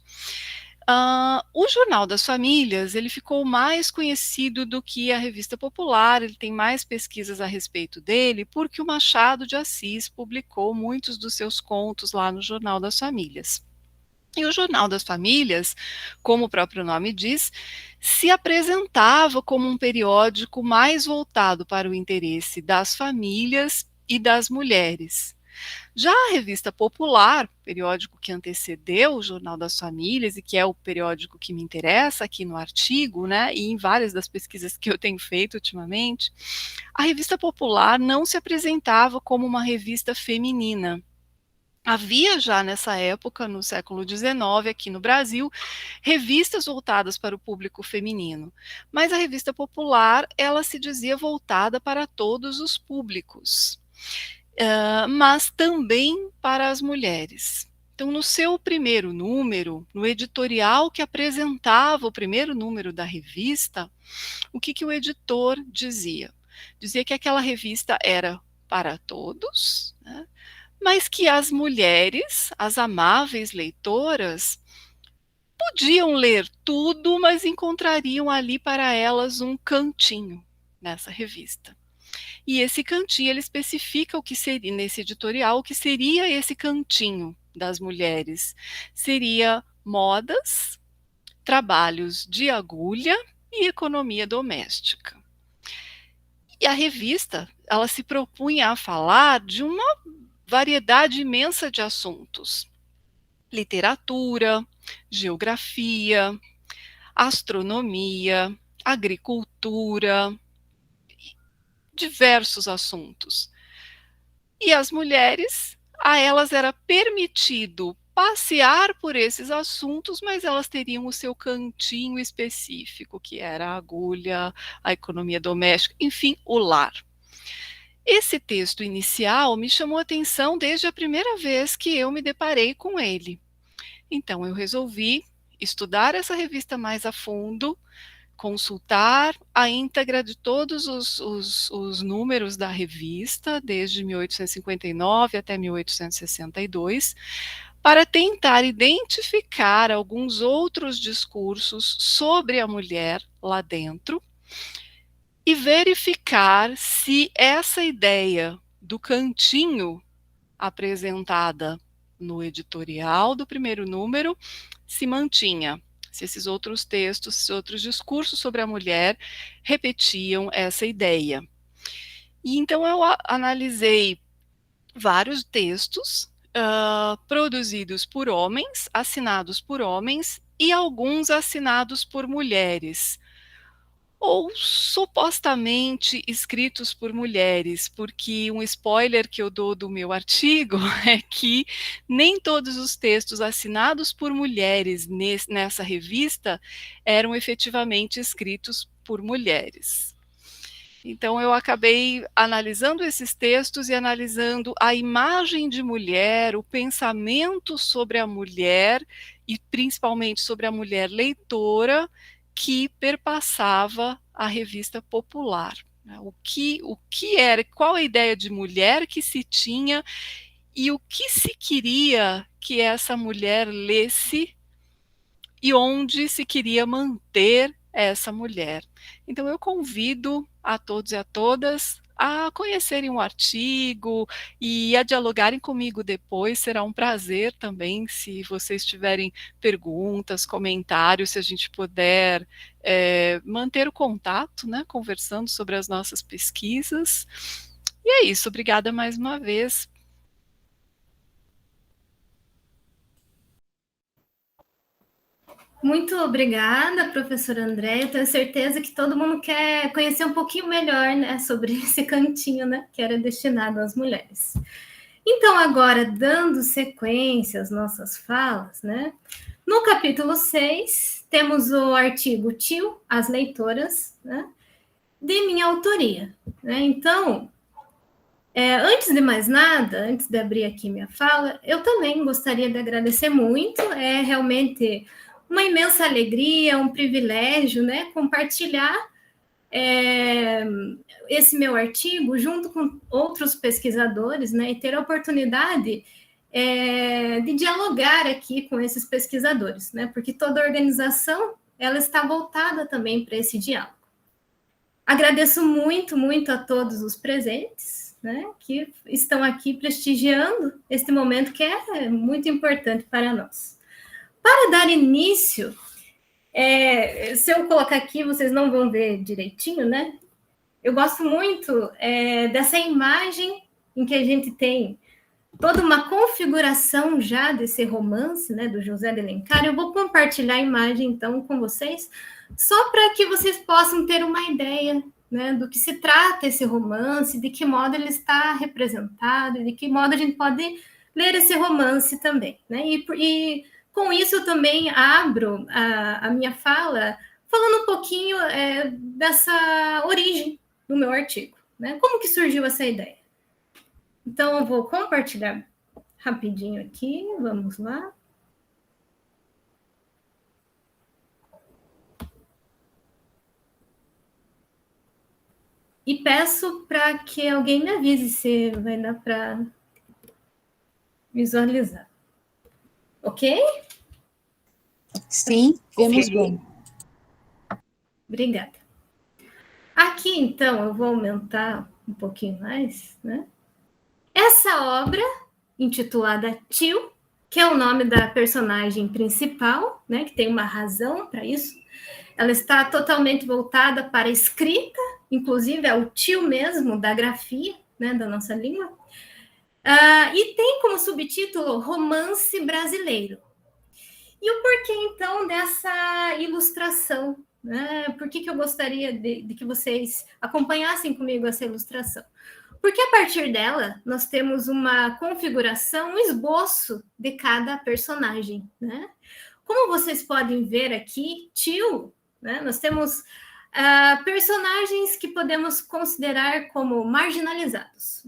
O Jornal das Famílias, ele ficou mais conhecido do que a Revista Popular, ele tem mais pesquisas a respeito dele, porque o Machado de Assis publicou muitos dos seus contos lá no Jornal das Famílias. E o Jornal das Famílias, como o próprio nome diz, se apresentava como um periódico mais voltado para o interesse das famílias e das mulheres. Já a Revista Popular, periódico que antecedeu o Jornal das Famílias e que é o periódico que me interessa aqui no artigo, né, e em várias das pesquisas que eu tenho feito ultimamente, a Revista Popular não se apresentava como uma revista feminina. Havia já nessa época, no século XIX, aqui no Brasil, revistas voltadas para o público feminino, mas a Revista Popular, ela se dizia voltada para todos os públicos, mas também para as mulheres. Então, no seu primeiro número, no editorial que apresentava o primeiro número da revista, o que o editor dizia? Dizia que aquela revista era para todos, né? Mas que as mulheres, as amáveis leitoras, podiam ler tudo, mas encontrariam ali para elas um cantinho nessa revista. E esse cantinho, ele especifica o que seria, nesse editorial, o que seria esse cantinho das mulheres. Seria modas, trabalhos de agulha e economia doméstica. E a revista, ela se propunha a falar de uma variedade imensa de assuntos: literatura, geografia, astronomia, agricultura, diversos assuntos. E as mulheres, a elas era permitido passear por esses assuntos, mas elas teriam o seu cantinho específico, que era a agulha, a economia doméstica, enfim, o lar. Esse texto inicial me chamou a atenção desde a primeira vez que eu me deparei com ele. Então, eu resolvi estudar essa revista mais a fundo, consultar a íntegra de todos os números da revista, desde 1859 até 1862, para tentar identificar alguns outros discursos sobre a mulher lá dentro e verificar se essa ideia do cantinho apresentada no editorial do primeiro número se mantinha, se esses outros textos, esses outros discursos sobre a mulher repetiam essa ideia. E então eu analisei vários textos produzidos por homens, assinados por homens, e alguns assinados por mulheres, ou supostamente escritos por mulheres, porque um spoiler que eu dou do meu artigo é que nem todos os textos assinados por mulheres nessa revista eram efetivamente escritos por mulheres. Então eu acabei analisando esses textos e analisando a imagem de mulher, o pensamento sobre a mulher e principalmente sobre a mulher leitora, que perpassava a revista popular. O que era, qual a ideia de mulher que se tinha e o que se queria que essa mulher lesse e onde se queria manter essa mulher. Então eu convido a todos e a todas a conhecerem o artigo e a dialogarem comigo depois. Será um prazer também, se vocês tiverem perguntas, comentários, se a gente puder manter o contato, né, conversando sobre as nossas pesquisas. E é isso, obrigada mais uma vez. Muito obrigada, professora André. Eu tenho certeza que todo mundo quer conhecer um pouquinho melhor, né, sobre esse cantinho, né, que era destinado às mulheres. Então, agora, dando sequência às nossas falas, né, no capítulo 6, temos o artigo Tio, as leitoras, né, de minha autoria. Né? Então, antes de mais nada, antes de abrir aqui minha fala, eu também gostaria de agradecer muito, realmente uma imensa alegria, um privilégio, né, compartilhar esse meu artigo junto com outros pesquisadores, né, e ter a oportunidade de dialogar aqui com esses pesquisadores, né, porque toda organização ela está voltada também para esse diálogo. Agradeço muito, muito a todos os presentes, né, que estão aqui prestigiando este momento que é muito importante para nós. Para dar início, se eu colocar aqui, vocês não vão ver direitinho, né? Eu gosto muito dessa imagem em que a gente tem toda uma configuração já desse romance, né, do José de Alencar. Eu vou compartilhar a imagem, então, com vocês, só para que vocês possam ter uma ideia, né, do que se trata esse romance, de que modo ele está representado, de que modo a gente pode ler esse romance também, né? E com isso, eu também abro a minha fala falando um pouquinho dessa origem do meu artigo, né? Como que surgiu essa ideia? Então, eu vou compartilhar rapidinho aqui, vamos lá. E peço para que alguém me avise se vai dar para visualizar. Ok? Sim, vemos bem. Obrigada. Aqui, então, eu vou aumentar um pouquinho mais, né? Essa obra, intitulada Tio, que é o nome da personagem principal, né? Que tem uma razão para isso. Ela está totalmente voltada para a escrita, inclusive é o tio mesmo da grafia, né? Da nossa língua. E tem como subtítulo Romance Brasileiro. E o porquê, então, dessa ilustração? Né? Por que eu gostaria de que vocês acompanhassem comigo essa ilustração? Porque a partir dela, nós temos uma configuração, um esboço de cada personagem, né? Como vocês podem ver aqui, tio, né? Nós temos personagens que podemos considerar como marginalizados.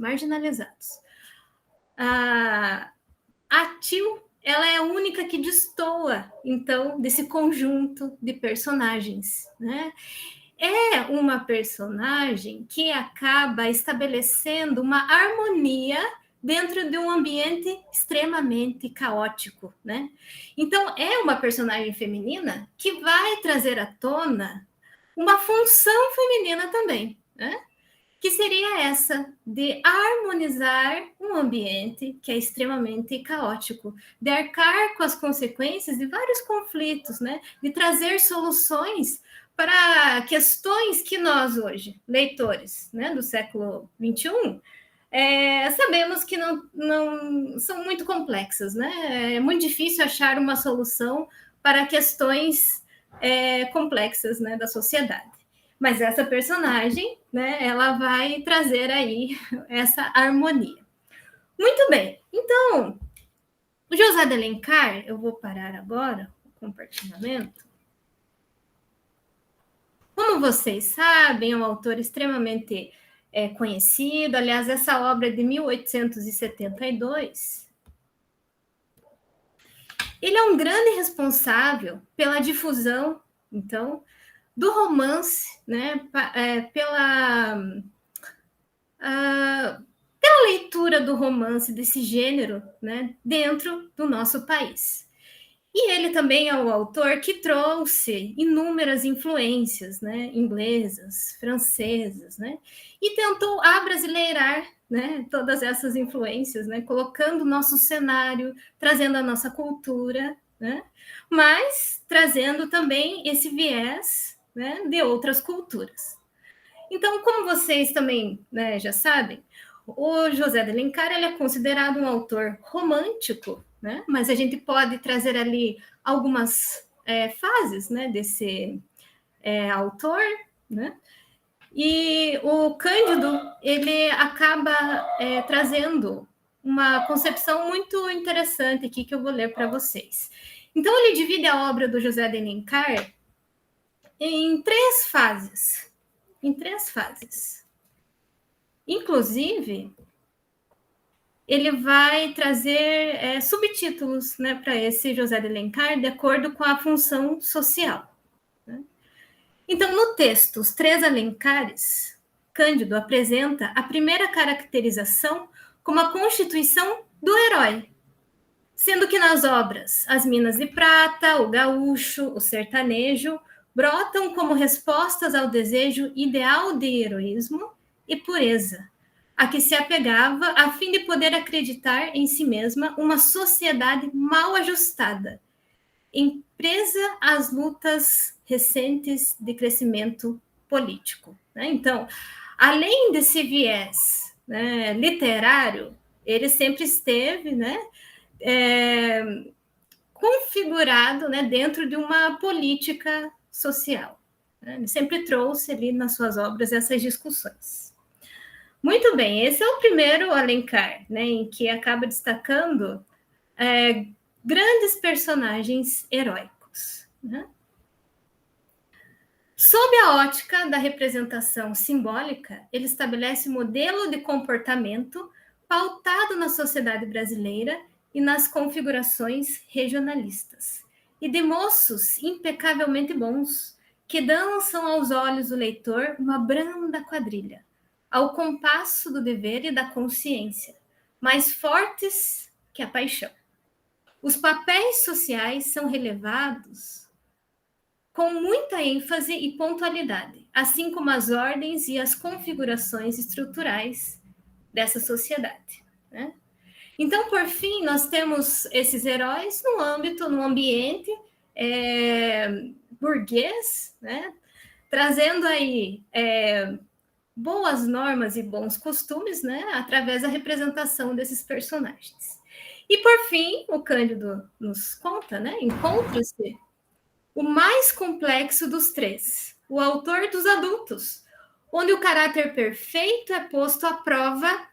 A Tio, ela é a única que destoa, então, desse conjunto de personagens, né? É uma personagem que acaba estabelecendo uma harmonia dentro de um ambiente extremamente caótico, né? Então, é uma personagem feminina que vai trazer à tona uma função feminina também, né? Que seria essa de harmonizar um ambiente que é extremamente caótico, de arcar com as consequências de vários conflitos, né? De trazer soluções para questões que nós hoje, leitores, né, do século XXI, sabemos que não são muito complexas, né? É muito difícil achar uma solução para questões complexas, né, da sociedade. Mas essa personagem, né, ela vai trazer aí essa harmonia. Muito bem. Então, o José de Alencar, eu vou parar agora o compartilhamento. Como vocês sabem, é um autor extremamente conhecido. Aliás, essa obra é de 1872. Ele é um grande responsável pela difusão, então, do romance, né, pela leitura do romance, desse gênero, né, dentro do nosso país. E ele também é o autor que trouxe inúmeras influências, né, inglesas, francesas, né, e tentou abrasileirar, né, todas essas influências, né, colocando o nosso cenário, trazendo a nossa cultura, né, mas trazendo também esse viés, né, de outras culturas. Então, como vocês também, né, já sabem, o José de Alencar ele é considerado um autor romântico, né, mas a gente pode trazer ali algumas fases, né, desse autor, né, e o Cândido ele acaba trazendo uma concepção muito interessante aqui que eu vou ler para vocês. Então, ele divide a obra do José de Alencar em três fases. Inclusive, ele vai trazer subtítulos, né, para esse José de Alencar, de acordo com a função social, né? Então, no texto Os Três Alencares, Cândido apresenta a primeira caracterização como a constituição do herói, sendo que nas obras As Minas de Prata, O Gaúcho, O Sertanejo, brotam como respostas ao desejo ideal de heroísmo e pureza, a que se apegava a fim de poder acreditar em si mesma uma sociedade mal ajustada, presa às lutas recentes de crescimento político, né? Então, além desse viés, né, literário, ele sempre esteve, né, configurado, né, dentro de uma política social, né? Ele sempre trouxe ali nas suas obras essas discussões. Muito bem, esse é o primeiro Alencar, né, em que acaba destacando grandes personagens heróicos, né? Sob a ótica da representação simbólica, ele estabelece um modelo de comportamento pautado na sociedade brasileira e nas configurações regionalistas, e de moços impecavelmente bons, que dançam aos olhos do leitor uma branda quadrilha, ao compasso do dever e da consciência, mais fortes que a paixão. Os papéis sociais são relevados com muita ênfase e pontualidade, assim como as ordens e as configurações estruturais dessa sociedade, né? Então, por fim, nós temos esses heróis no ambiente burguês, né? Trazendo aí boas normas e bons costumes, né? Através da representação desses personagens. E, por fim, o Cândido nos conta, né? Encontra-se o mais complexo dos três, o autor dos adultos, onde o caráter perfeito é posto à prova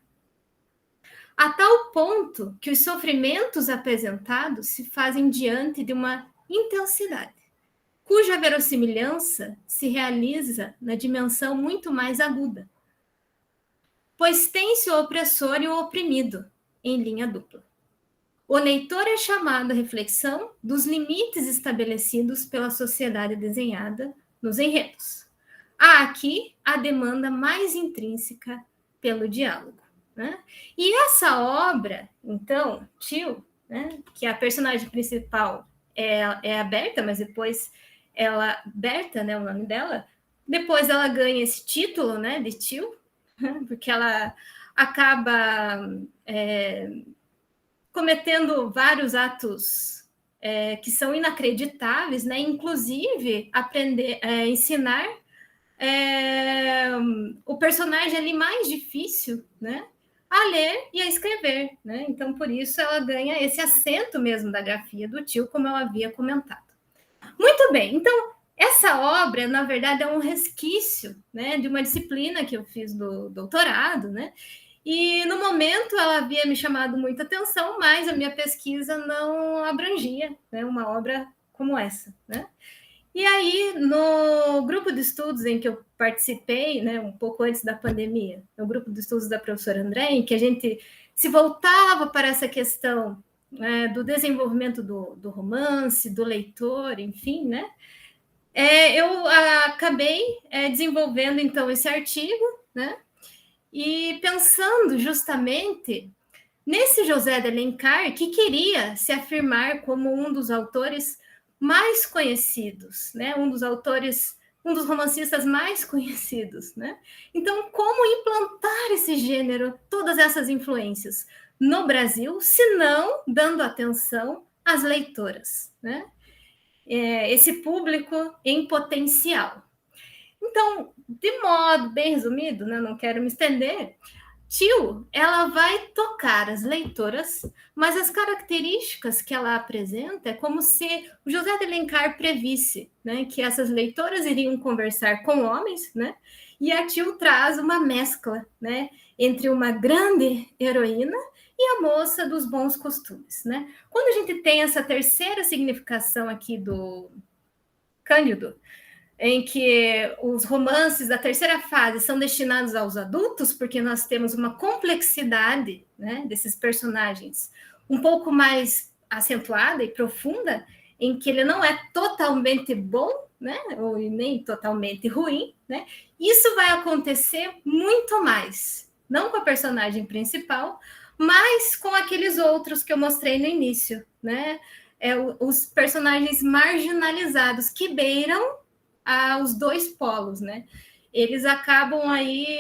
a tal ponto que os sofrimentos apresentados se fazem diante de uma intensidade, cuja verossimilhança se realiza na dimensão muito mais aguda, pois tem-se o opressor e o oprimido em linha dupla. O leitor é chamado à reflexão dos limites estabelecidos pela sociedade desenhada nos enredos. Há aqui a demanda mais intrínseca pelo diálogo, né? E essa obra, então, Tio, né, que a personagem principal é a Berta, mas depois ela, Berta, né, o nome dela, depois ela ganha esse título, né, de Tio, porque ela acaba cometendo vários atos que são inacreditáveis, né, inclusive ensinar o personagem ali mais difícil, né, a ler e a escrever, né? Então, por isso, ela ganha esse acento mesmo da grafia do Tio, como eu havia comentado. Muito bem, então, essa obra, na verdade, é um resquício, né, de uma disciplina que eu fiz do doutorado, né? E, no momento, ela havia me chamado muita atenção, mas a minha pesquisa não abrangia, né, uma obra como essa, né? E aí, no grupo de estudos em que eu participei, né, um pouco antes da pandemia, no grupo de estudos da professora André, em que a gente se voltava para essa questão do desenvolvimento do romance, do leitor, enfim, né, eu acabei desenvolvendo, então, esse artigo, né, e pensando justamente nesse José de Alencar, que queria se afirmar como um dos autores mais conhecidos, né? Um dos romancistas mais conhecidos, né? Então, como implantar esse gênero, todas essas influências no Brasil, se não dando atenção às leitoras, né? Esse público em potencial. Então, de modo bem resumido, né? Não quero me estender, Tio, ela vai tocar as leitoras, mas as características que ela apresenta é como se o José de Alencar previsse, né, que essas leitoras iriam conversar com homens, né, e a Tio traz uma mescla, né, entre uma grande heroína e a moça dos bons costumes, né. Quando a gente tem essa terceira significação aqui do Cândido, em que os romances da terceira fase são destinados aos adultos, porque nós temos uma complexidade, né, desses personagens um pouco mais acentuada e profunda, em que ele não é totalmente bom, né, ou nem totalmente ruim, né, isso vai acontecer muito mais, não com a personagem principal, mas com aqueles outros que eu mostrei no início, né, os personagens marginalizados que beiram aos dois polos, né? Eles acabam aí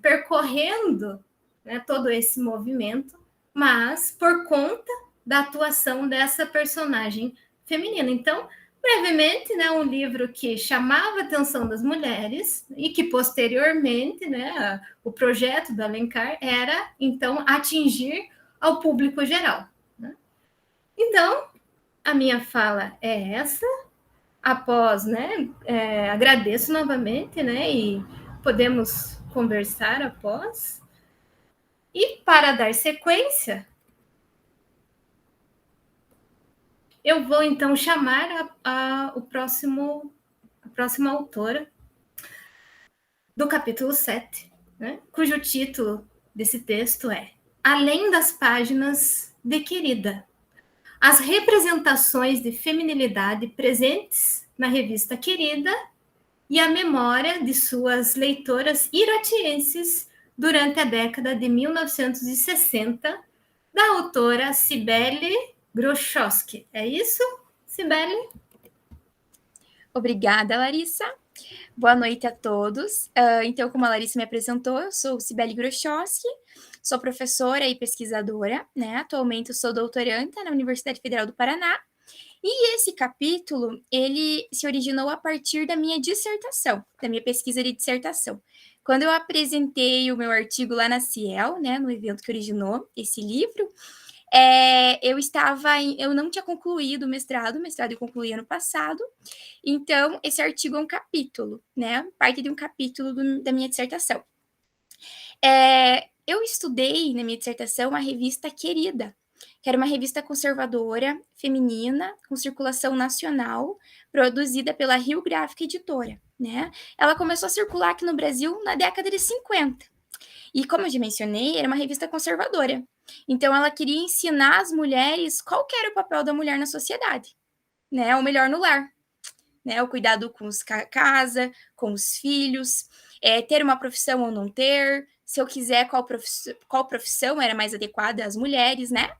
percorrendo, né, todo esse movimento, mas por conta da atuação dessa personagem feminina. Então, brevemente, né, um livro que chamava a atenção das mulheres e que posteriormente, né, o projeto do Alencar era, então, atingir ao público geral, né? Então, a minha fala é essa. Após, né, agradeço novamente, né, e podemos conversar após. E para dar sequência, eu vou então chamar a próxima autora do capítulo 7, né, cujo título desse texto é Além das Páginas de Querida. As representações de feminilidade presentes na revista Querida e a memória de suas leitoras iratienses durante a década de 1960, da autora Cibele Grochowski. É isso, Cibele? Obrigada, Larissa. Boa noite a todos. Então, como a Larissa me apresentou, eu sou Cibele Grochowski, sou professora e pesquisadora, né? Atualmente eu sou doutoranda na Universidade Federal do Paraná. E esse capítulo, ele se originou a partir da minha dissertação, da minha pesquisa de dissertação. Quando eu apresentei o meu artigo lá na Ciel, né, no evento que originou esse livro, eu não tinha concluído o mestrado eu concluí ano passado, então esse artigo é um capítulo, né? Parte de um capítulo da minha dissertação. Eu estudei na minha dissertação a revista Querida, que era uma revista conservadora, feminina, com circulação nacional, produzida pela Rio Gráfica Editora, né? Ela começou a circular aqui no Brasil na década de 50. E como eu já mencionei, era uma revista conservadora. Então, ela queria ensinar as mulheres qual que era o papel da mulher na sociedade, né? Ou melhor, no lar. Né? O cuidado com a casa, com os filhos, ter uma profissão ou não ter, se eu quiser, qual profissão era mais adequada às mulheres, né?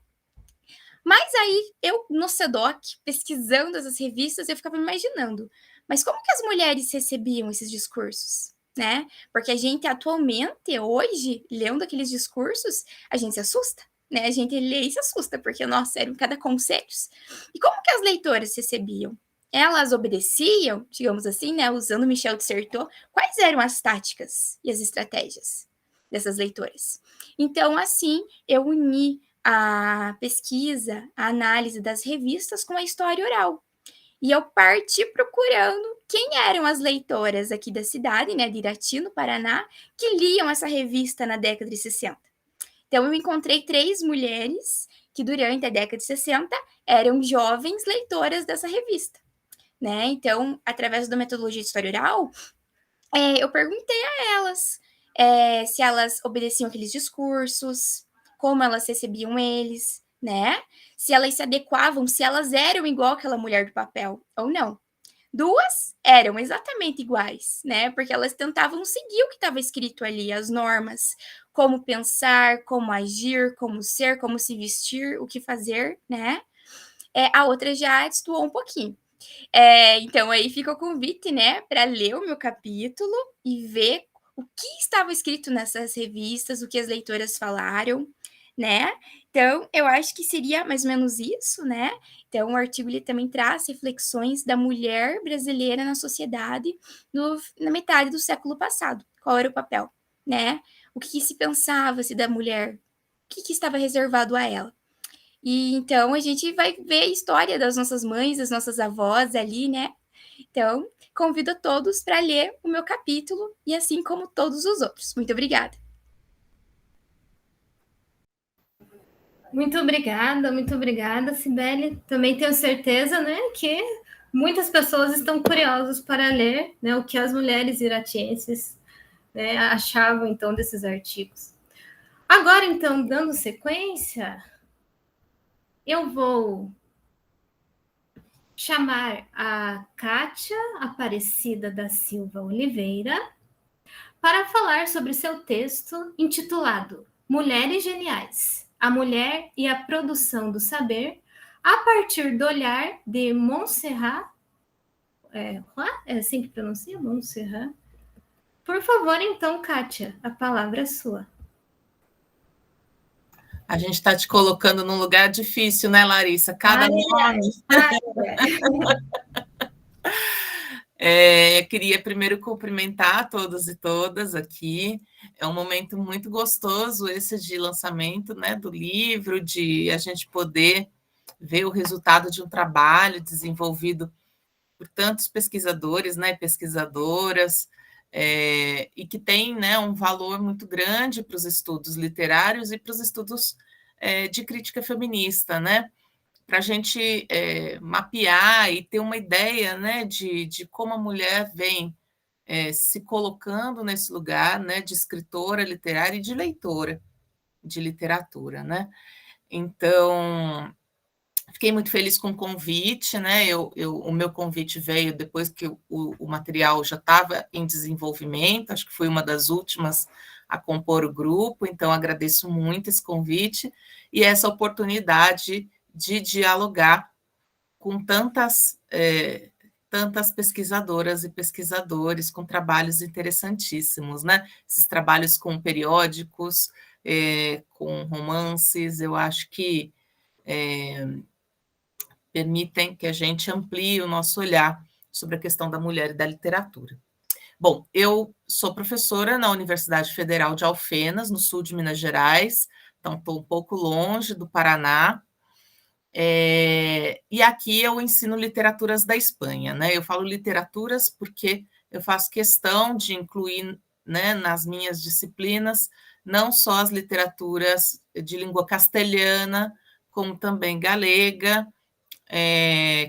Mas aí, eu, no CEDOC, pesquisando essas revistas, eu ficava me imaginando, mas como que as mulheres recebiam esses discursos? Né? Porque a gente atualmente, hoje, lendo aqueles discursos, a gente se assusta, né? A gente lê e se assusta, porque, nossa, eram cada conselhos. E como que as leitoras recebiam? Elas obedeciam, digamos assim, né? Usando Michel de Certeau, quais eram as táticas e as estratégias dessas leitoras? Então, assim, eu uni a pesquisa, a análise das revistas com a história oral. E eu parti procurando quem eram as leitoras aqui da cidade, né, de Irati, no Paraná, que liam essa revista na década de 60. Então, eu encontrei 3 mulheres que, durante a década de 60, eram jovens leitoras dessa revista. Né? Então, através da metodologia de história oral, eu perguntei a elas se elas obedeciam aqueles discursos, como elas recebiam eles, né? Se elas se adequavam, se elas eram igual aquela mulher do papel ou não. 2 eram exatamente iguais, né? Porque elas tentavam seguir o que estava escrito ali, as normas, como pensar, como agir, como ser, como se vestir, o que fazer, né? A outra já destoou um pouquinho. Então, aí fica o convite, né, para ler o meu capítulo e ver o que estava escrito nessas revistas, o que as leitoras falaram, né? Então, eu acho que seria mais ou menos isso, né? Então, o artigo ele também traz reflexões da mulher brasileira na sociedade na metade do século passado. Qual era o papel, né? O que se pensava-se da mulher? O que estava reservado a ela? E então a gente vai ver a história das nossas mães, das nossas avós ali, né? Então, convido a todos para ler o meu capítulo e assim como todos os outros. Muito obrigada. Muito obrigada, Cibele. Também tenho certeza, né, que muitas pessoas estão curiosas para ler, né, o que as mulheres iratienses, né, achavam, então, desses artigos. Agora, então, dando sequência, eu vou chamar a Kátia Aparecida da Silva Oliveira para falar sobre seu texto intitulado Mulheres Geniais, a Mulher e a Produção do Saber, a partir do olhar de Montserrat. É assim que pronuncia? Montserrat. Por favor, então, Kátia, a palavra é sua. A gente está te colocando num lugar difícil, né, Larissa? Cada nome. Eu queria primeiro cumprimentar todos e todas aqui. É um momento muito gostoso esse de lançamento, né, do livro, de a gente poder ver o resultado de um trabalho desenvolvido por tantos pesquisadores, né, pesquisadoras, e que tem, né, um valor muito grande para os estudos literários e para os estudos de crítica feminista, né? Para a gente mapear e ter uma ideia, né, de como a mulher vem se colocando nesse lugar, né, de escritora literária e de leitora de literatura, né? Então, fiquei muito feliz com o convite, né? O meu convite veio depois que o material já estava em desenvolvimento, acho que foi uma das últimas a compor o grupo, então agradeço muito esse convite e essa oportunidade de dialogar com tantas pesquisadoras e pesquisadores com trabalhos interessantíssimos, né? Esses trabalhos com periódicos, com romances, eu acho que permitem que a gente amplie o nosso olhar sobre a questão da mulher e da literatura. Bom, eu sou professora na Universidade Federal de Alfenas, no sul de Minas Gerais, então estou um pouco longe do Paraná. E aqui eu ensino literaturas da Espanha, né? Eu falo literaturas porque eu faço questão de incluir, né, nas minhas disciplinas não só as literaturas de língua castelhana, como também galega,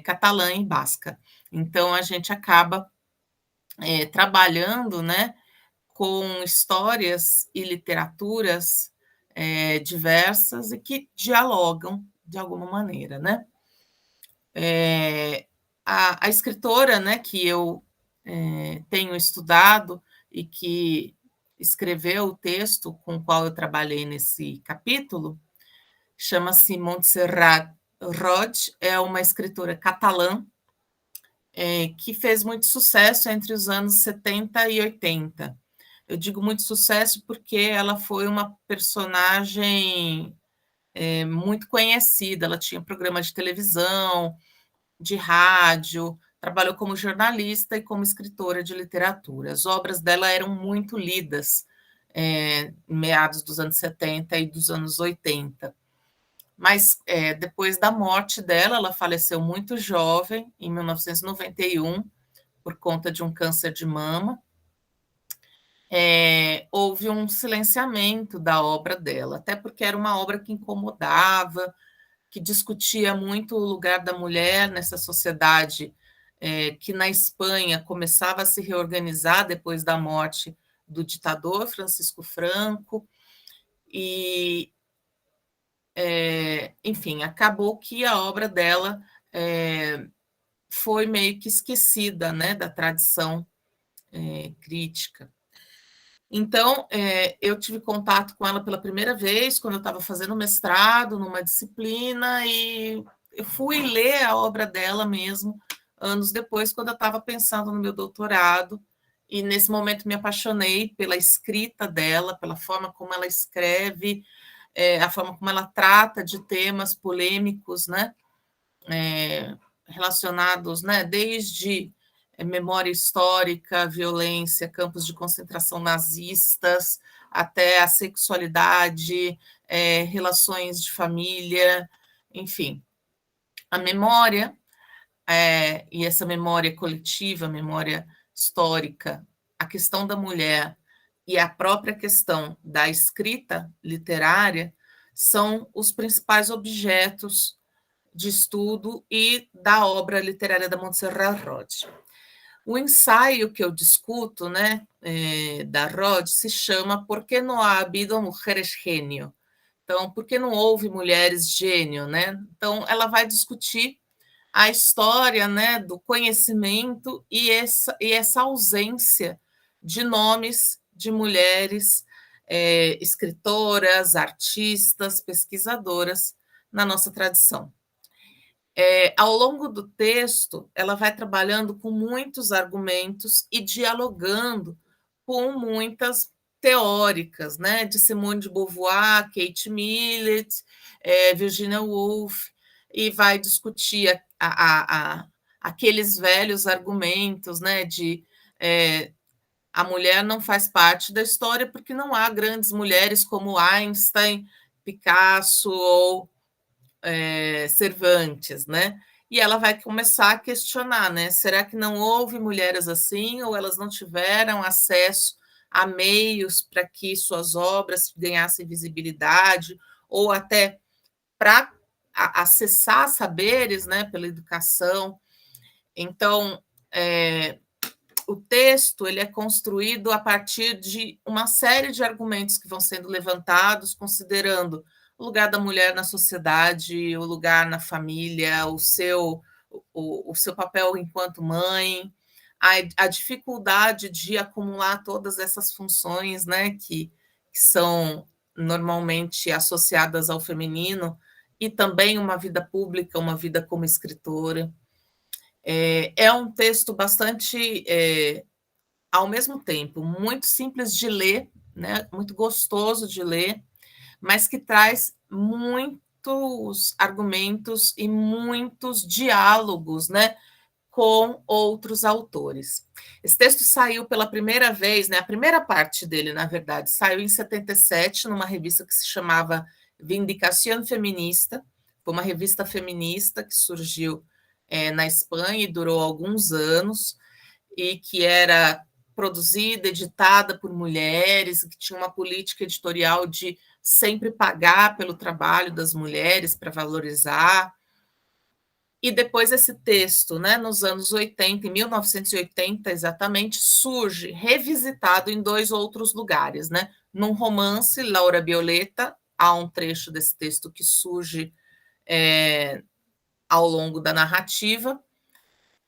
catalã e basca. Então, a gente acaba trabalhando, né, com histórias e literaturas diversas e que dialogam de alguma maneira, né? A escritora, né, que eu tenho estudado e que escreveu o texto com o qual eu trabalhei nesse capítulo, chama-se Montserrat Roig, é uma escritora catalã que fez muito sucesso entre os anos 70 e 80. Eu digo muito sucesso porque ela foi uma personagem muito conhecida, ela tinha programa de televisão, de rádio, trabalhou como jornalista e como escritora de literatura. As obras dela eram muito lidas em meados dos anos 70 e dos anos 80. Mas depois da morte dela, ela faleceu muito jovem, em 1991, por conta de um câncer de mama. Houve um silenciamento da obra dela, até porque era uma obra que incomodava, que discutia muito o lugar da mulher nessa sociedade que na Espanha começava a se reorganizar depois da morte do ditador Francisco Franco, e, enfim, acabou que a obra dela foi meio que esquecida, né, da tradição crítica. Então, eu tive contato com ela pela primeira vez quando eu estava fazendo mestrado numa disciplina, e eu fui ler a obra dela mesmo anos depois, quando eu estava pensando no meu doutorado, e nesse momento me apaixonei pela escrita dela, pela forma como ela escreve, a forma como ela trata de temas polêmicos, né, relacionados, né, desde memória histórica, violência, campos de concentração nazistas, até a sexualidade, relações de família, enfim. A memória, e essa memória coletiva, memória histórica, a questão da mulher e a própria questão da escrita literária são os principais objetos de estudo e da obra literária da Montserrat Roig. O ensaio que eu discuto, né, da Roig, se chama Por que não há habido mulheres gênio? Então, por que não houve mulheres gênio, né? Então, ela vai discutir a história, né, do conhecimento e essa ausência de nomes de mulheres escritoras, artistas, pesquisadoras na nossa tradição. Ao longo do texto, ela vai trabalhando com muitos argumentos e dialogando com muitas teóricas, né, de Simone de Beauvoir, Kate Millett, Virginia Woolf, e vai discutir aqueles velhos argumentos, né, de a mulher não faz parte da história porque não há grandes mulheres como Einstein, Picasso ou Cervantes, né? E ela vai começar a questionar, né? Será que não houve mulheres assim, ou elas não tiveram acesso a meios para que suas obras ganhassem visibilidade, ou até para acessar saberes, né, pela educação? Então, o texto ele é construído a partir de uma série de argumentos que vão sendo levantados, considerando o lugar da mulher na sociedade, o lugar na família, o seu papel enquanto mãe, a dificuldade de acumular todas essas funções, né, que são normalmente associadas ao feminino, e também uma vida pública, uma vida como escritora. É um texto bastante, ao mesmo tempo, muito simples de ler, né, muito gostoso de ler, mas que traz muitos argumentos e muitos diálogos, né, com outros autores. Esse texto saiu pela primeira vez, né, a primeira parte dele, na verdade, saiu em 77, numa revista que se chamava Vindicación Feminista, foi uma revista feminista que surgiu na Espanha e durou alguns anos, e que era produzida, editada por mulheres, que tinha uma política editorial de sempre pagar pelo trabalho das mulheres para valorizar. E depois esse texto, né, nos anos 80, em 1980 exatamente, surge revisitado em 2 outros lugares, né? Num romance, Laura Violeta, há um trecho desse texto que surge ao longo da narrativa,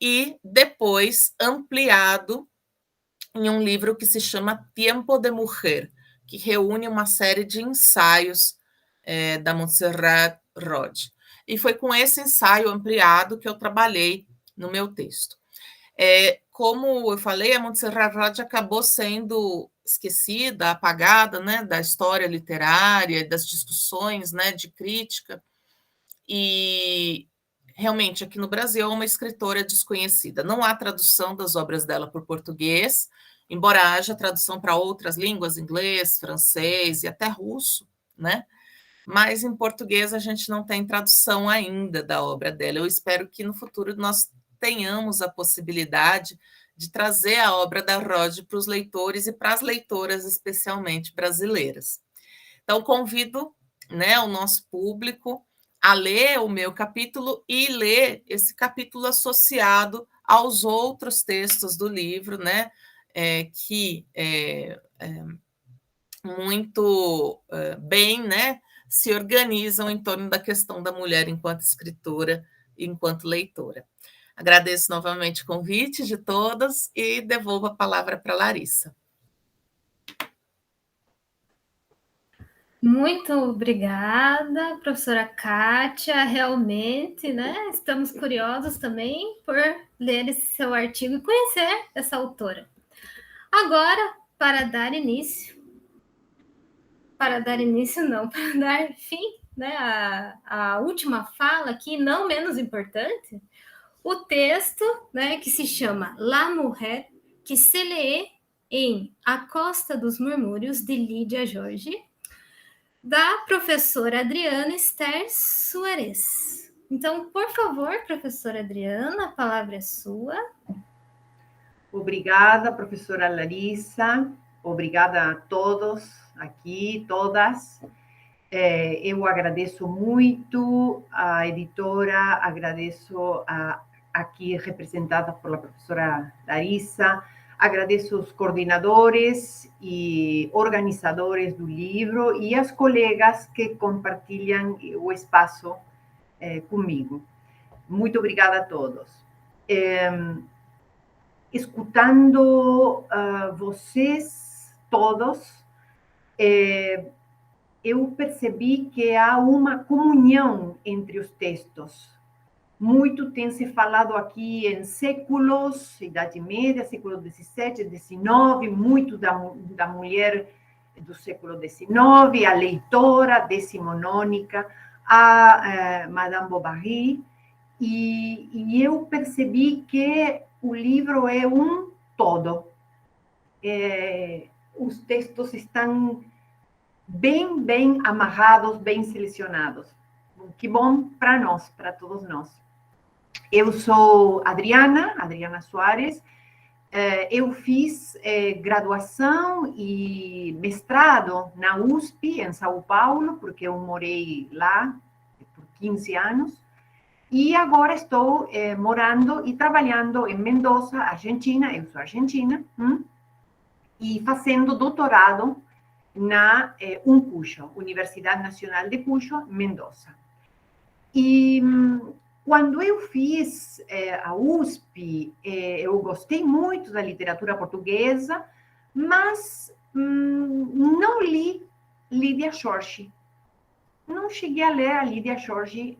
e depois ampliado em um livro que se chama Tiempo de Mujer, que reúne uma série de ensaios da Montserrat Roig. E foi com esse ensaio ampliado que eu trabalhei no meu texto. Como eu falei, a Montserrat Roig acabou sendo esquecida, apagada, né, da história literária, das discussões, né, de crítica, e realmente aqui no Brasil é uma escritora desconhecida. Não há tradução das obras dela por português, embora haja tradução para outras línguas, inglês, francês e até russo, né? Mas em português a gente não tem tradução ainda da obra dela. Eu espero que no futuro nós tenhamos a possibilidade de trazer a obra da Roig para os leitores e para as leitoras, especialmente brasileiras. Então, convido, né, o nosso público a ler o meu capítulo e ler esse capítulo associado aos outros textos do livro, né, que muito bem, né, se organizam em torno da questão da mulher enquanto escritora e enquanto leitora. Agradeço novamente o convite de todas e devolvo a palavra para a Larissa. Muito obrigada, professora Kátia. Realmente, né, estamos curiosos também por ler esse seu artigo e conhecer essa autora. Agora, para dar fim, né, a última fala aqui, não menos importante, o texto, né, que se chama La Mujer, que se lê em A Costa dos Murmúrios, de Lídia Jorge, da professora Adriana Esther Soares. Então, por favor, professora Adriana, a palavra é sua. Obrigada, professora Larissa. Obrigada a todos aqui, todas. Eu agradeço muito a editora, agradeço aqui representada pela professora Larissa, agradeço os coordenadores e organizadores do livro e as colegas que compartilham o espaço comigo. Muito obrigada a todos. Escutando vocês todos, eu percebi que há uma comunhão entre os textos. Muito tem se falado aqui em séculos, Idade Média, século XVII, XIX, muito da mulher do século XIX, a leitora decimonônica, a Madame Bovary, e eu percebi que o livro é um todo. Os textos estão bem amarrados, bem selecionados. Que bom para nós, para todos nós. Eu sou Adriana Soares. Eu fiz graduação e mestrado na USP, em São Paulo, porque eu morei lá por 15 anos. E agora estou morando e trabalhando em Mendoza, Argentina. Eu sou argentina. E fazendo doutorado na Cuyo, Universidade Nacional de Cuyo, Mendoza. E quando eu fiz a USP, eu gostei muito da literatura portuguesa, mas não li Lídia Jorge. Não cheguei a ler a Lídia Jorge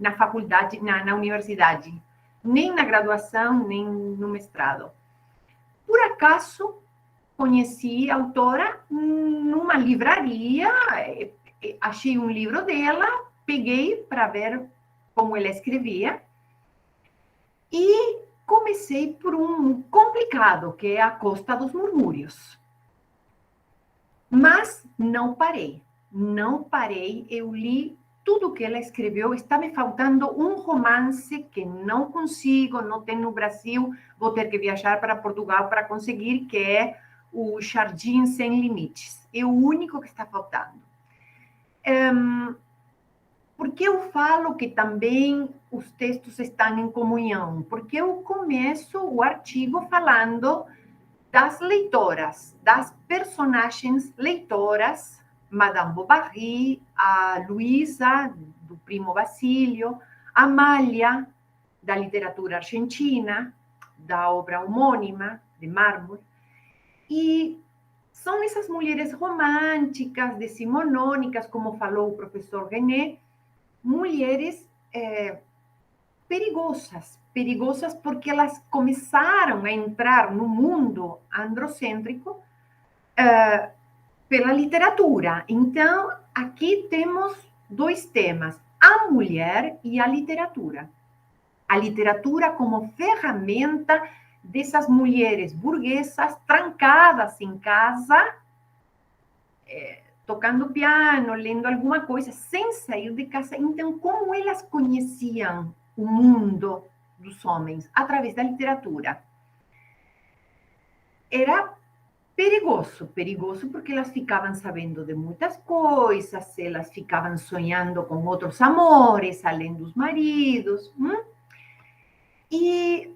na faculdade, na universidade, nem na graduação, nem no mestrado. Por acaso, conheci a autora numa livraria, achei um livro dela, peguei para ver como ela escrevia e comecei por um complicado, que é A Costa dos Murmúrios. Mas não parei, não parei, eu li tudo que ela escreveu. Está me faltando um romance que não consigo, não tem no Brasil, vou ter que viajar para Portugal para conseguir, que é o Jardim Sem Limites. É o único que está faltando. Por que eu falo que também os textos estão em comunhão? Porque eu começo o artigo falando das leitoras, das personagens leitoras, Madame Bovary, a Luísa, do Primo Basílio, a Amália, da literatura argentina, da obra homônima, de Mármore. E são essas mulheres românticas, decimonônicas, como falou o professor René, mulheres perigosas porque elas começaram a entrar no mundo androcêntrico pela literatura. Então, aqui temos dois temas, a mulher e a literatura. A literatura como ferramenta dessas mulheres burguesas trancadas em casa, tocando piano, lendo alguma coisa, sem sair de casa. Então, como elas conheciam o mundo dos homens? Através da literatura. Era perigoso porque elas ficavam sabendo de muitas coisas, elas ficavam sonhando com outros amores, além dos maridos. E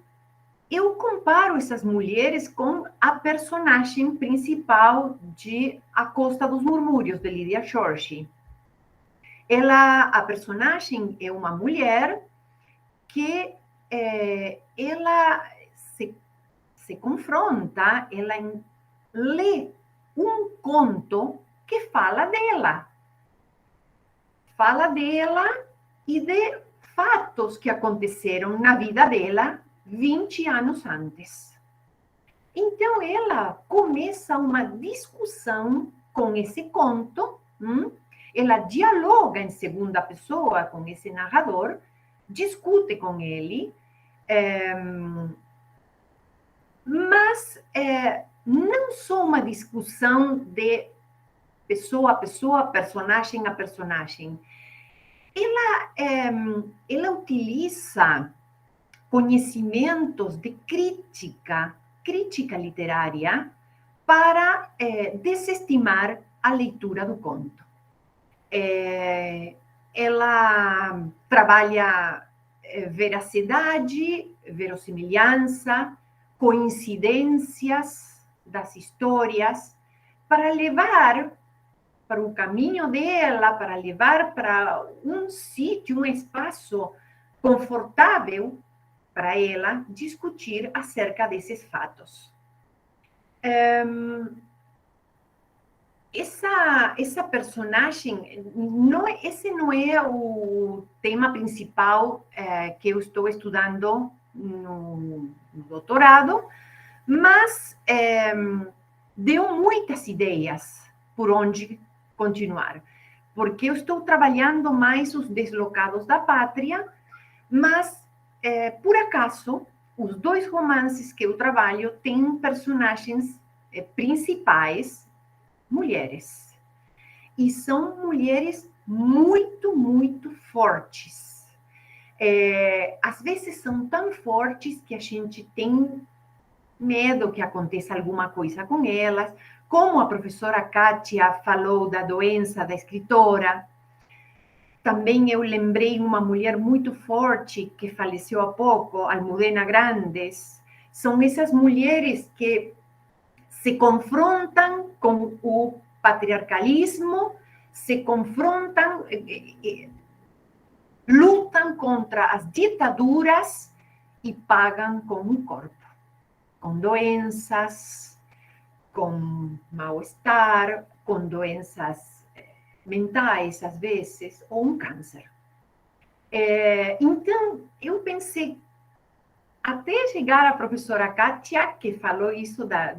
eu comparo essas mulheres com a personagem principal de A Costa dos Murmúrios, de Lydia George. A personagem é uma mulher que ela se confronta, ela lê um conto que fala dela. Fala dela e de fatos que aconteceram na vida dela 20 anos antes. Então, ela começa uma discussão com esse conto, ela dialoga em segunda pessoa com esse narrador, discute com ele, mas não só uma discussão de pessoa a pessoa, personagem a personagem. Ela utiliza conhecimentos de crítica literária para desestimar a leitura do conto. Ela trabalha veracidade, verossimilhança, coincidências das histórias, para levar para o caminho dela, para levar para um sítio, um espaço confortável para ela discutir acerca desses fatos. Essa personagem, esse não é o tema principal que eu estou estudando no doutorado, mas deu muitas ideias por onde continuar, porque eu estou trabalhando mais os deslocados da pátria, mas, por acaso, os dois romances que eu trabalho têm personagens principais mulheres. E são mulheres muito, muito fortes. Às vezes são tão fortes que a gente tem medo que aconteça alguma coisa com elas, como a professora Kátia falou da doença da escritora. Também eu lembrei uma mulher muito forte que faleceu há pouco, Almudena Grandes. São essas mulheres que se confrontam com o patriarcalismo, se confrontam, lutam contra as ditaduras e pagam com o corpo, com doenças, com mal-estar, com doenças mentais, às vezes, ou um câncer. Então, eu pensei, até chegar a professora Kátia, que falou isso da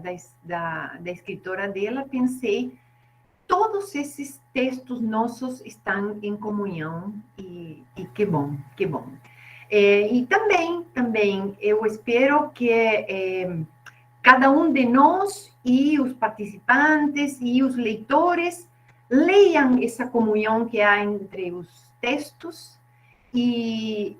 escritora dela, pensei, todos esses textos nossos estão em comunhão, e que bom, que bom. E também, eu espero que cada um de nós, e os participantes, e os leitores, leiam essa comunhão que há entre os textos e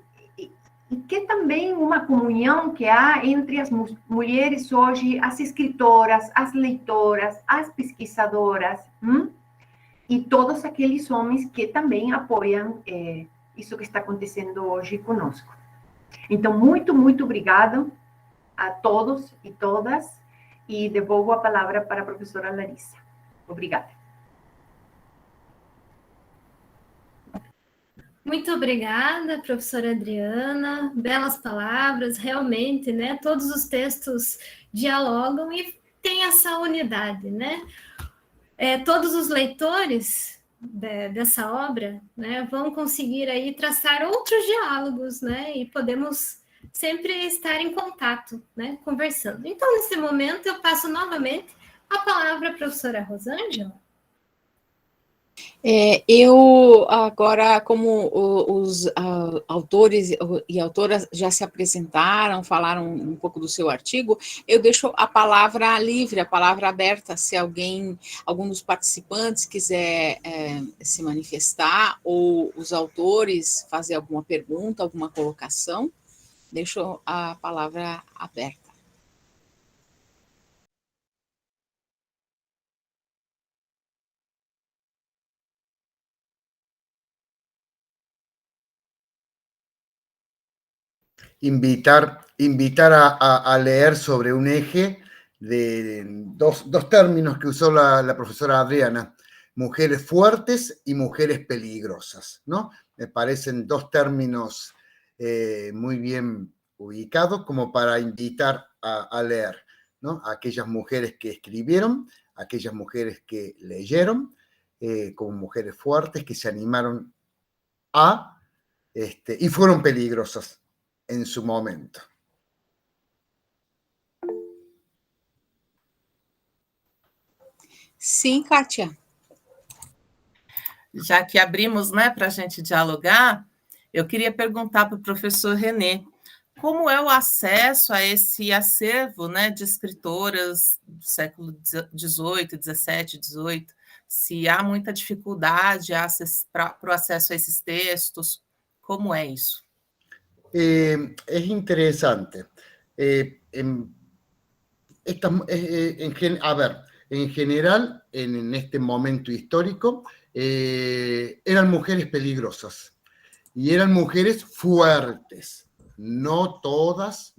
que também uma comunhão que há entre as mulheres hoje, as escritoras, as leitoras, as pesquisadoras, e todos aqueles homens que também apoiam isso que está acontecendo hoje conosco. Então, muito, muito obrigado a todos e todas, e devolvo a palavra para a professora Larissa. Obrigada. Muito obrigada, professora Adriana, belas palavras, realmente, né? Todos os textos dialogam e tem essa unidade, né? Todos os leitores dessa obra, né, vão conseguir aí traçar outros diálogos, né? E podemos sempre estar em contato, né? Conversando. Então, nesse momento, eu passo novamente a palavra à professora Rosângela. Eu agora, como os autores e autoras já se apresentaram, falaram um pouco do seu artigo, eu deixo a palavra livre, a palavra aberta, se algum dos participantes quiser se manifestar, ou os autores fazer alguma pergunta, alguma colocação, deixo a palavra aberta. Invitar a leer sobre un eje de dos términos que usó la profesora Adriana, mujeres fuertes y mujeres peligrosas, ¿no? Me parecen dos términos muy bien ubicados como para invitar a leer, ¿no? A aquellas mujeres que escribieron, a aquellas mujeres que leyeron, como mujeres fuertes que se animaron y fueron peligrosas en su momento. Sim, Kátia. Já que abrimos, né, para a gente dialogar, eu queria perguntar para o professor René, como é o acesso a esse acervo, né, de escritoras do século XVIII, XVII, XVIII, se há muita dificuldade para o acesso a esses textos, como é isso? Es interesante. En general, en este momento histórico, eran mujeres peligrosas y eran mujeres fuertes. No todas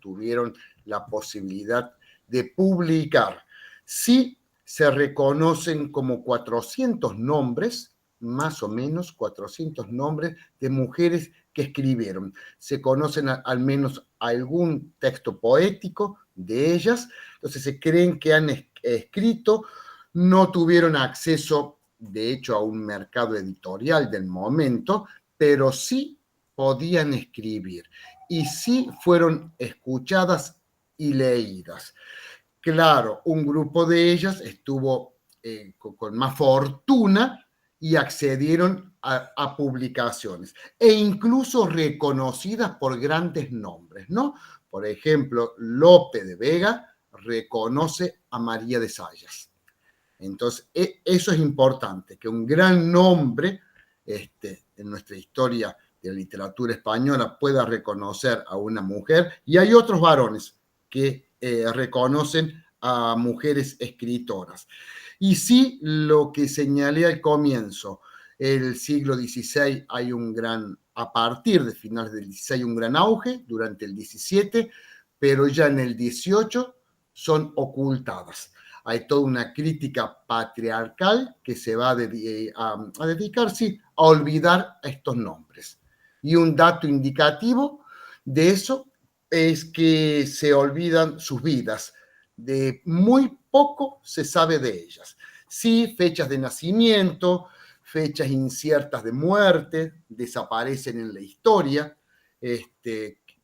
tuvieron la posibilidad de publicar. Sí se reconocen como 400 nombres, más o menos 400 nombres de mujeres que escribieron. Se conocen al menos algún texto poético de ellas, entonces se creen que han escrito, no tuvieron acceso, de hecho, a un mercado editorial del momento, pero sí podían escribir y sí fueron escuchadas y leídas. Claro, un grupo de ellas estuvo con más fortuna y accedieron a publicaciones, e incluso reconocidas por grandes nombres, ¿no? Por ejemplo, Lope de Vega reconoce a María de Sayas. Entonces, eso es importante, que un gran nombre en nuestra historia de la literatura española pueda reconocer a una mujer, y hay otros varones que reconocen a mujeres escritoras. Y sí, lo que señalé al comienzo, el siglo XVI hay a partir de finales del XVI, un gran auge, durante el XVII, pero ya en el XVIII son ocultadas. Hay toda una crítica patriarcal que se va a dedicar, sí, a olvidar estos nombres. Y un dato indicativo de eso es que se olvidan sus vidas. De muy poco se sabe de ellas. Sí, fechas de nacimiento, fechas inciertas de muerte, desaparecen en la historia,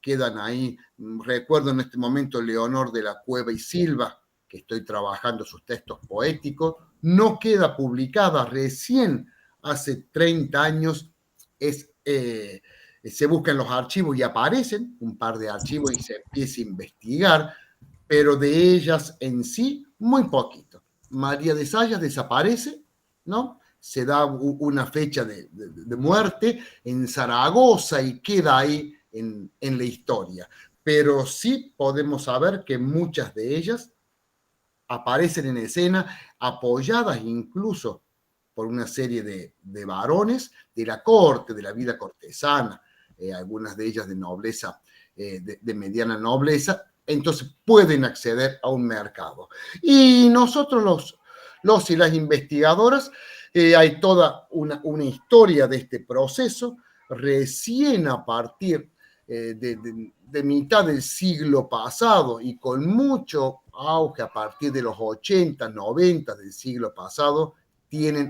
quedan ahí. Recuerdo en este momento Leonor de la Cueva y Silva, que estoy trabajando sus textos poéticos, no queda publicada, recién hace 30 años se buscan los archivos y aparecen un par de archivos y se empieza a investigar, pero de ellas en sí, muy poquito. María de Sayas desaparece ¿no? Se da una fecha de muerte en Zaragoza y queda ahí en la historia. Pero sí podemos saber que muchas de ellas aparecen en escena apoyadas incluso por una serie de varones de la corte, de la vida cortesana, algunas de ellas de nobleza, de mediana nobleza, entonces pueden acceder a un mercado. Y nosotros los y las investigadoras, hay toda una historia de este proceso, recién a partir de mitad del siglo pasado y con mucho auge a partir de los 80, 90 del siglo pasado,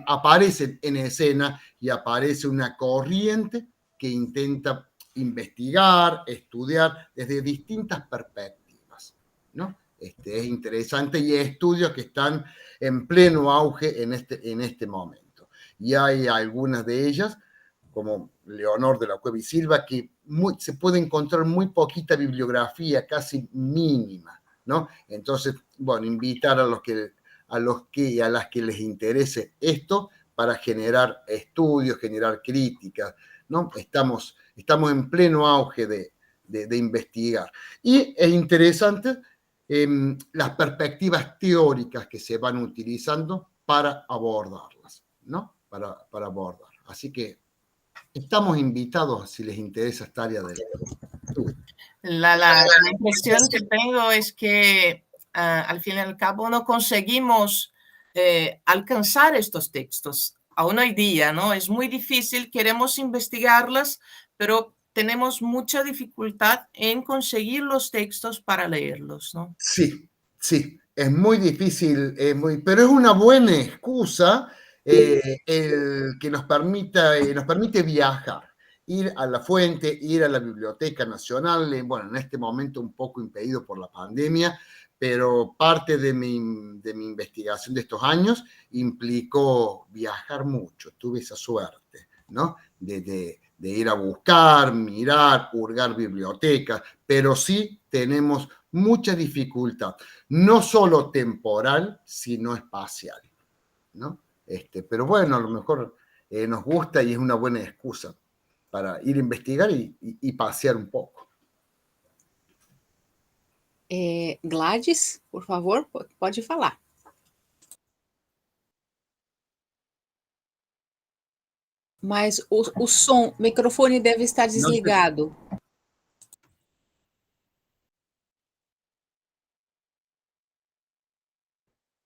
aparecen en escena y aparece una corriente que intenta investigar, estudiar desde distintas perspectivas, ¿no? Es interesante y hay estudios que están en pleno auge en este momento. Y hay algunas de ellas, como Leonor de la Cueva y Silva, que se puede encontrar muy poquita bibliografía, casi mínima, ¿no? Entonces, bueno, invitar a las que les interese esto para generar estudios, generar críticas, ¿no? Estamos en pleno auge de investigar. Y es interesante las perspectivas teóricas que se van utilizando para abordarlas, ¿no? Para abordar. Así que estamos invitados, si les interesa esta área del estudio. La impresión que tengo es que al fin y al cabo no conseguimos alcanzar estos textos. Aún hoy día, ¿no? Es muy difícil, queremos investigarlas, pero tenemos mucha dificultad en conseguir los textos para leerlos, ¿no? Sí, es muy difícil, pero es una buena excusa el que nos permite viajar, ir a la fuente, ir a la Biblioteca Nacional, bueno, en este momento un poco impedido por la pandemia, pero parte de mi investigación de estos años implicó viajar mucho, tuve esa suerte, ¿no? De ir a buscar, mirar, hurgar bibliotecas, pero sí tenemos mucha dificultad, no solo temporal, sino espacial, ¿no? Pero bueno, a lo mejor nos gusta y es una buena excusa para ir a investigar y pasear un poco. Gladys, por favor, pode falar. Mas o som, o microfone deve estar desligado.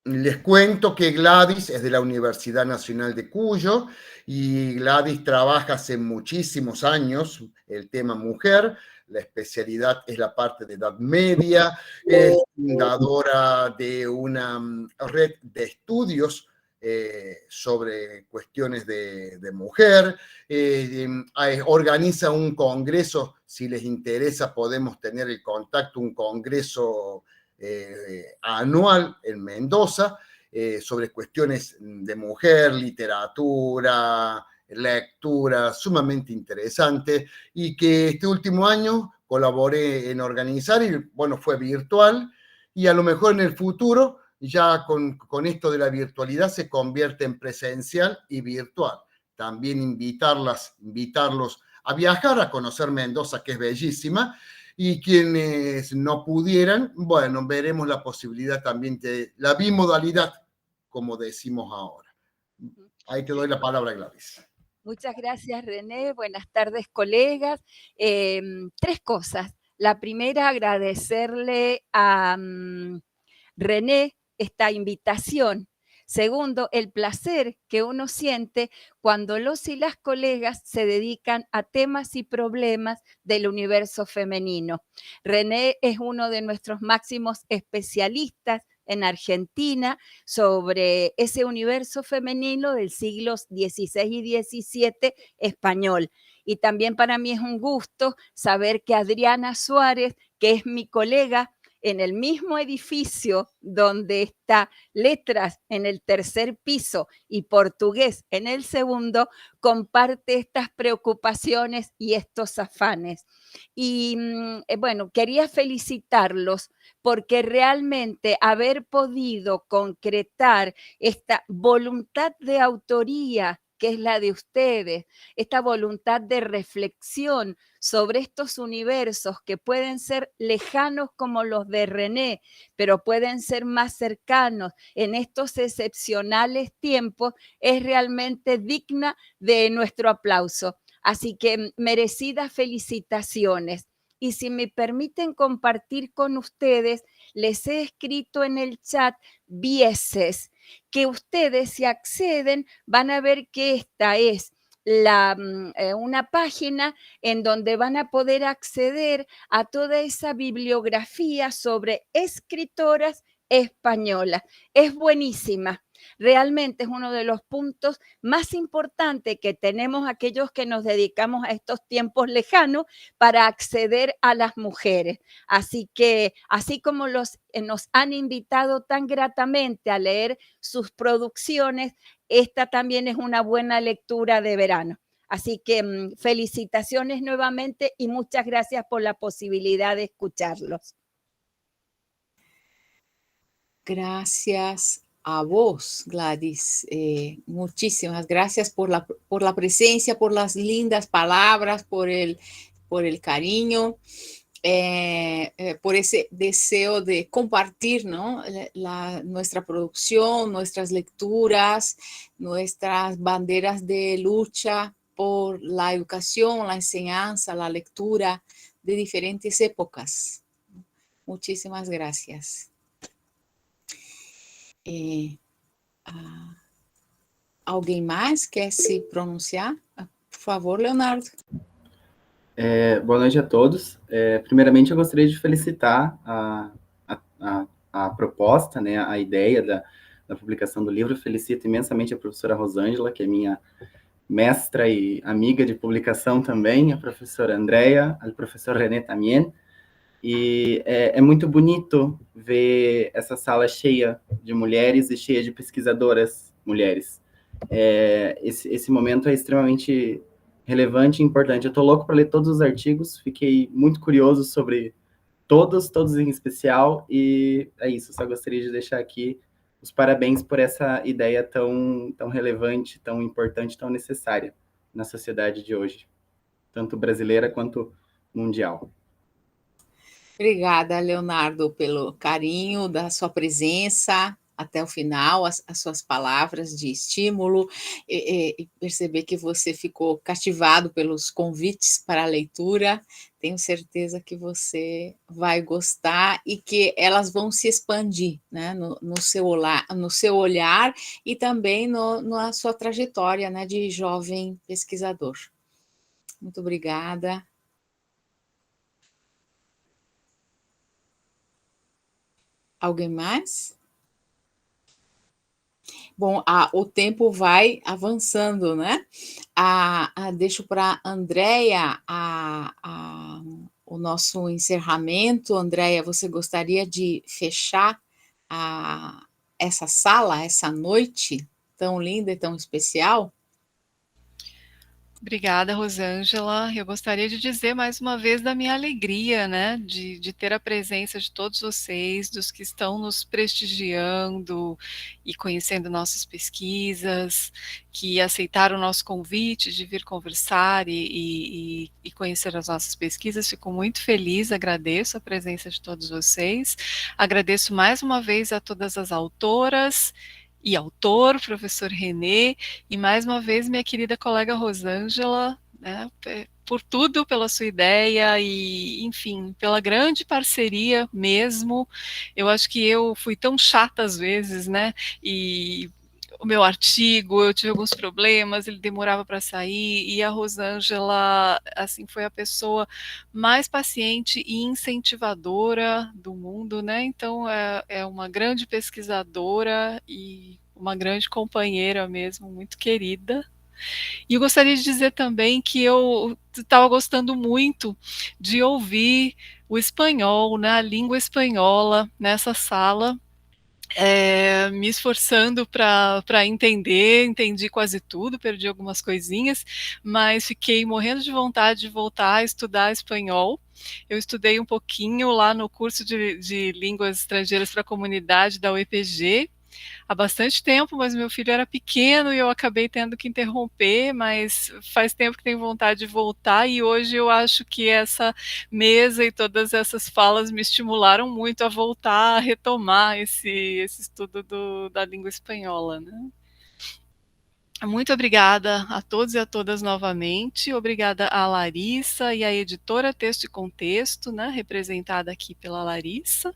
Les cuento que Gladys es de la Universidad Nacional de Cuyo y Gladys trabaja hace muchísimos años el tema mujer, la especialidad es la parte de Edad Media, es fundadora de una red de estudios sobre cuestiones de mujer, organiza un congreso, si les interesa podemos tener el contacto, un congreso anual en Mendoza sobre cuestiones de mujer, literatura, lectura, sumamente interesante, y que este último año colaboré en organizar y bueno, fue virtual, y a lo mejor en el futuro ya con esto de la virtualidad se convierte en presencial y virtual. También invitarlos a viajar, a conocer Mendoza, que es bellísima, y quienes no pudieran, bueno, veremos la posibilidad también de la bimodalidad, como decimos ahora. Ahí te doy la palabra, Gladys. Muchas gracias, René. Buenas tardes, colegas. 3 cosas. La primera, agradecerle a René esta invitación. Segundo, el placer que uno siente cuando los y las colegas se dedican a temas y problemas del universo femenino. René es uno de nuestros máximos especialistas en Argentina sobre ese universo femenino del siglos XVI y XVII español. Y también para mí es un gusto saber que Adriana Suárez, que es mi colega en el mismo edificio donde está letras en el tercer piso y portugués en el segundo, comparte estas preocupaciones y estos afanes. Y bueno, quería felicitarlos porque realmente haber podido concretar esta voluntad de autoría que es la de ustedes, esta voluntad de reflexión sobre estos universos que pueden ser lejanos como los de René, pero pueden ser más cercanos en estos excepcionales tiempos, es realmente digna de nuestro aplauso. Así que merecidas felicitaciones. Y si me permiten compartir con ustedes, les he escrito en el chat vieses, que ustedes si acceden van a ver que esta es una página en donde van a poder acceder a toda esa bibliografía sobre escritoras españolas. Es buenísima. Realmente es uno de los puntos más importantes que tenemos aquellos que nos dedicamos a estos tiempos lejanos para acceder a las mujeres. Así que, así como nos han invitado tan gratamente a leer sus producciones, esta también es una buena lectura de verano. Así que felicitaciones nuevamente y muchas gracias por la posibilidad de escucharlos. Gracias a vos, Gladys. Muchísimas gracias por la presencia, por las lindas palabras, por el cariño, por ese deseo de compartir, ¿no? Nuestra producción, nuestras lecturas, nuestras banderas de lucha por la educación, la enseñanza, la lectura de diferentes épocas. Muchísimas gracias. Alguém mais quer se pronunciar? Por favor, Leonardo. Boa noite a todos. Primeiramente, eu gostaria de felicitar a proposta, né, a ideia da publicação do livro. Eu felicito imensamente a professora Rosângela, que é minha mestra e amiga de publicação também, a professora Andrea, o professor René também. E é muito bonito ver essa sala cheia de mulheres e cheia de pesquisadoras mulheres. Esse momento é extremamente relevante e importante. Eu estou louco para ler todos os artigos, fiquei muito curioso sobre todos em especial, e é isso, só gostaria de deixar aqui os parabéns por essa ideia tão relevante, tão importante, tão necessária na sociedade de hoje, tanto brasileira quanto mundial. Obrigada, Leonardo, pelo carinho da sua presença até o final, as suas palavras de estímulo, e perceber que você ficou cativado pelos convites para a leitura. Tenho certeza que você vai gostar e que elas vão se expandir, né, no seu olhar e também na sua trajetória, né, de jovem pesquisador. Muito obrigada. Alguém mais? Bom, o tempo vai avançando, né? Deixo para a Andrea o nosso encerramento. Andrea, você gostaria de fechar essa sala, essa noite tão linda e tão especial? Obrigada, Rosângela. Eu gostaria de dizer mais uma vez da minha alegria, né, de ter a presença de todos vocês, dos que estão nos prestigiando e conhecendo nossas pesquisas, que aceitaram o nosso convite de vir conversar e conhecer as nossas pesquisas. Fico muito feliz, agradeço a presença de todos vocês. Agradeço mais uma vez a todas as autoras e autor, professor René, e mais uma vez minha querida colega Rosângela, né, por tudo, pela sua ideia e, enfim, pela grande parceria mesmo. Eu acho que eu fui tão chata às vezes, né, e o meu artigo, eu tive alguns problemas, ele demorava para sair, e a Rosângela, assim, foi a pessoa mais paciente e incentivadora do mundo, né, então é uma grande pesquisadora e uma grande companheira mesmo, muito querida, E eu gostaria de dizer também que eu estava gostando muito de ouvir o espanhol, né, a língua espanhola nessa sala, me esforçando para entender, entendi quase tudo, perdi algumas coisinhas, mas fiquei morrendo de vontade de voltar a estudar espanhol. Eu estudei um pouquinho lá no curso de línguas estrangeiras para a comunidade da UEPG, há bastante tempo, mas meu filho era pequeno e eu acabei tendo que interromper, mas faz tempo que tenho vontade de voltar e hoje eu acho que essa mesa e todas essas falas me estimularam muito a voltar, a retomar esse estudo da língua espanhola, né? Muito obrigada a todos e a todas novamente, obrigada a Larissa e a editora Texto e Contexto, né, representada aqui pela Larissa.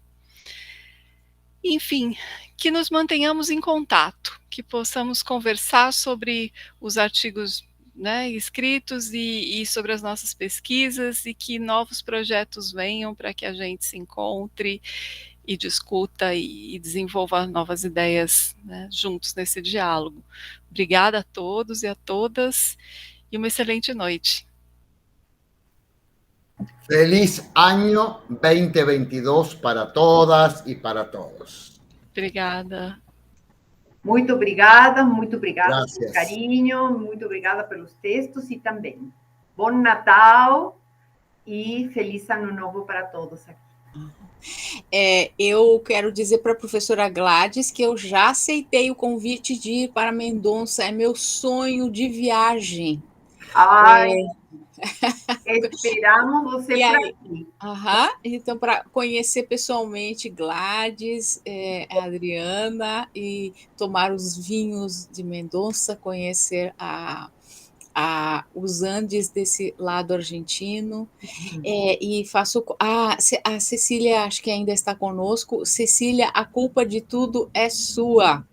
Enfim, que nos mantenhamos em contato, que possamos conversar sobre os artigos, né, escritos e sobre as nossas pesquisas e que novos projetos venham para que a gente se encontre e discuta e desenvolva novas ideias, né, juntos nesse diálogo. Obrigada a todos e a todas e uma excelente noite. Feliz año 2022 para todas e para todos. Obrigada. Muito obrigada Gracias. pelo carinho, muito obrigada pelos textos e também. Bom Natal e feliz ano novo para todos aqui. Eu quero dizer para a professora Gladys que eu já aceitei o convite de ir para Mendonça, é meu sonho de viagem. Ai, esperamos você por aqui. Então, para conhecer pessoalmente Gladys, a Adriana, e tomar os vinhos de Mendonça, conhecer os Andes desse lado argentino, e faço... a Cecília, acho que ainda está conosco. Cecília, a culpa de tudo é sua.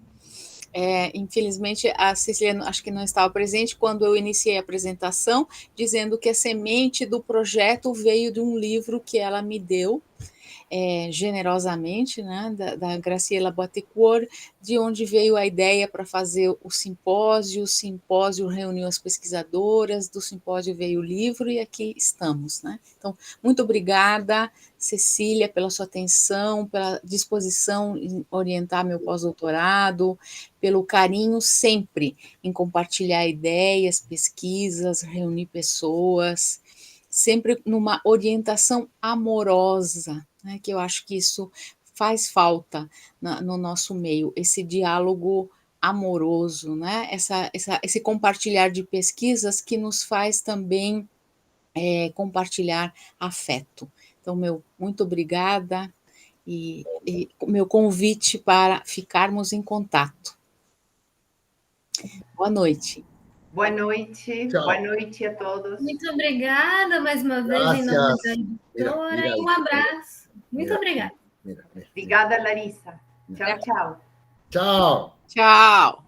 Infelizmente, a Cecília acho que não estava presente quando eu iniciei a apresentação, dizendo que a semente do projeto veio de um livro que ela me deu, generosamente, né, da Graciela Botecourt, de onde veio a ideia para fazer o simpósio reuniu as pesquisadoras, do simpósio veio o livro e aqui estamos, né? Então, muito obrigada, Cecília, pela sua atenção, pela disposição em orientar meu pós-doutorado, pelo carinho sempre em compartilhar ideias, pesquisas, reunir pessoas, sempre numa orientação amorosa, né, que eu acho que isso faz falta no nosso meio, esse diálogo amoroso, né, esse compartilhar de pesquisas que nos faz também compartilhar afeto. Então, muito obrigada e meu convite para ficarmos em contato. Boa noite. Boa noite. Tchau. Boa noite a todos. Muito obrigada mais uma vez em nome da editora e um abraço. Muito obrigada. Obrigada, Larissa. Tchau, tchau. Tchau. Tchau.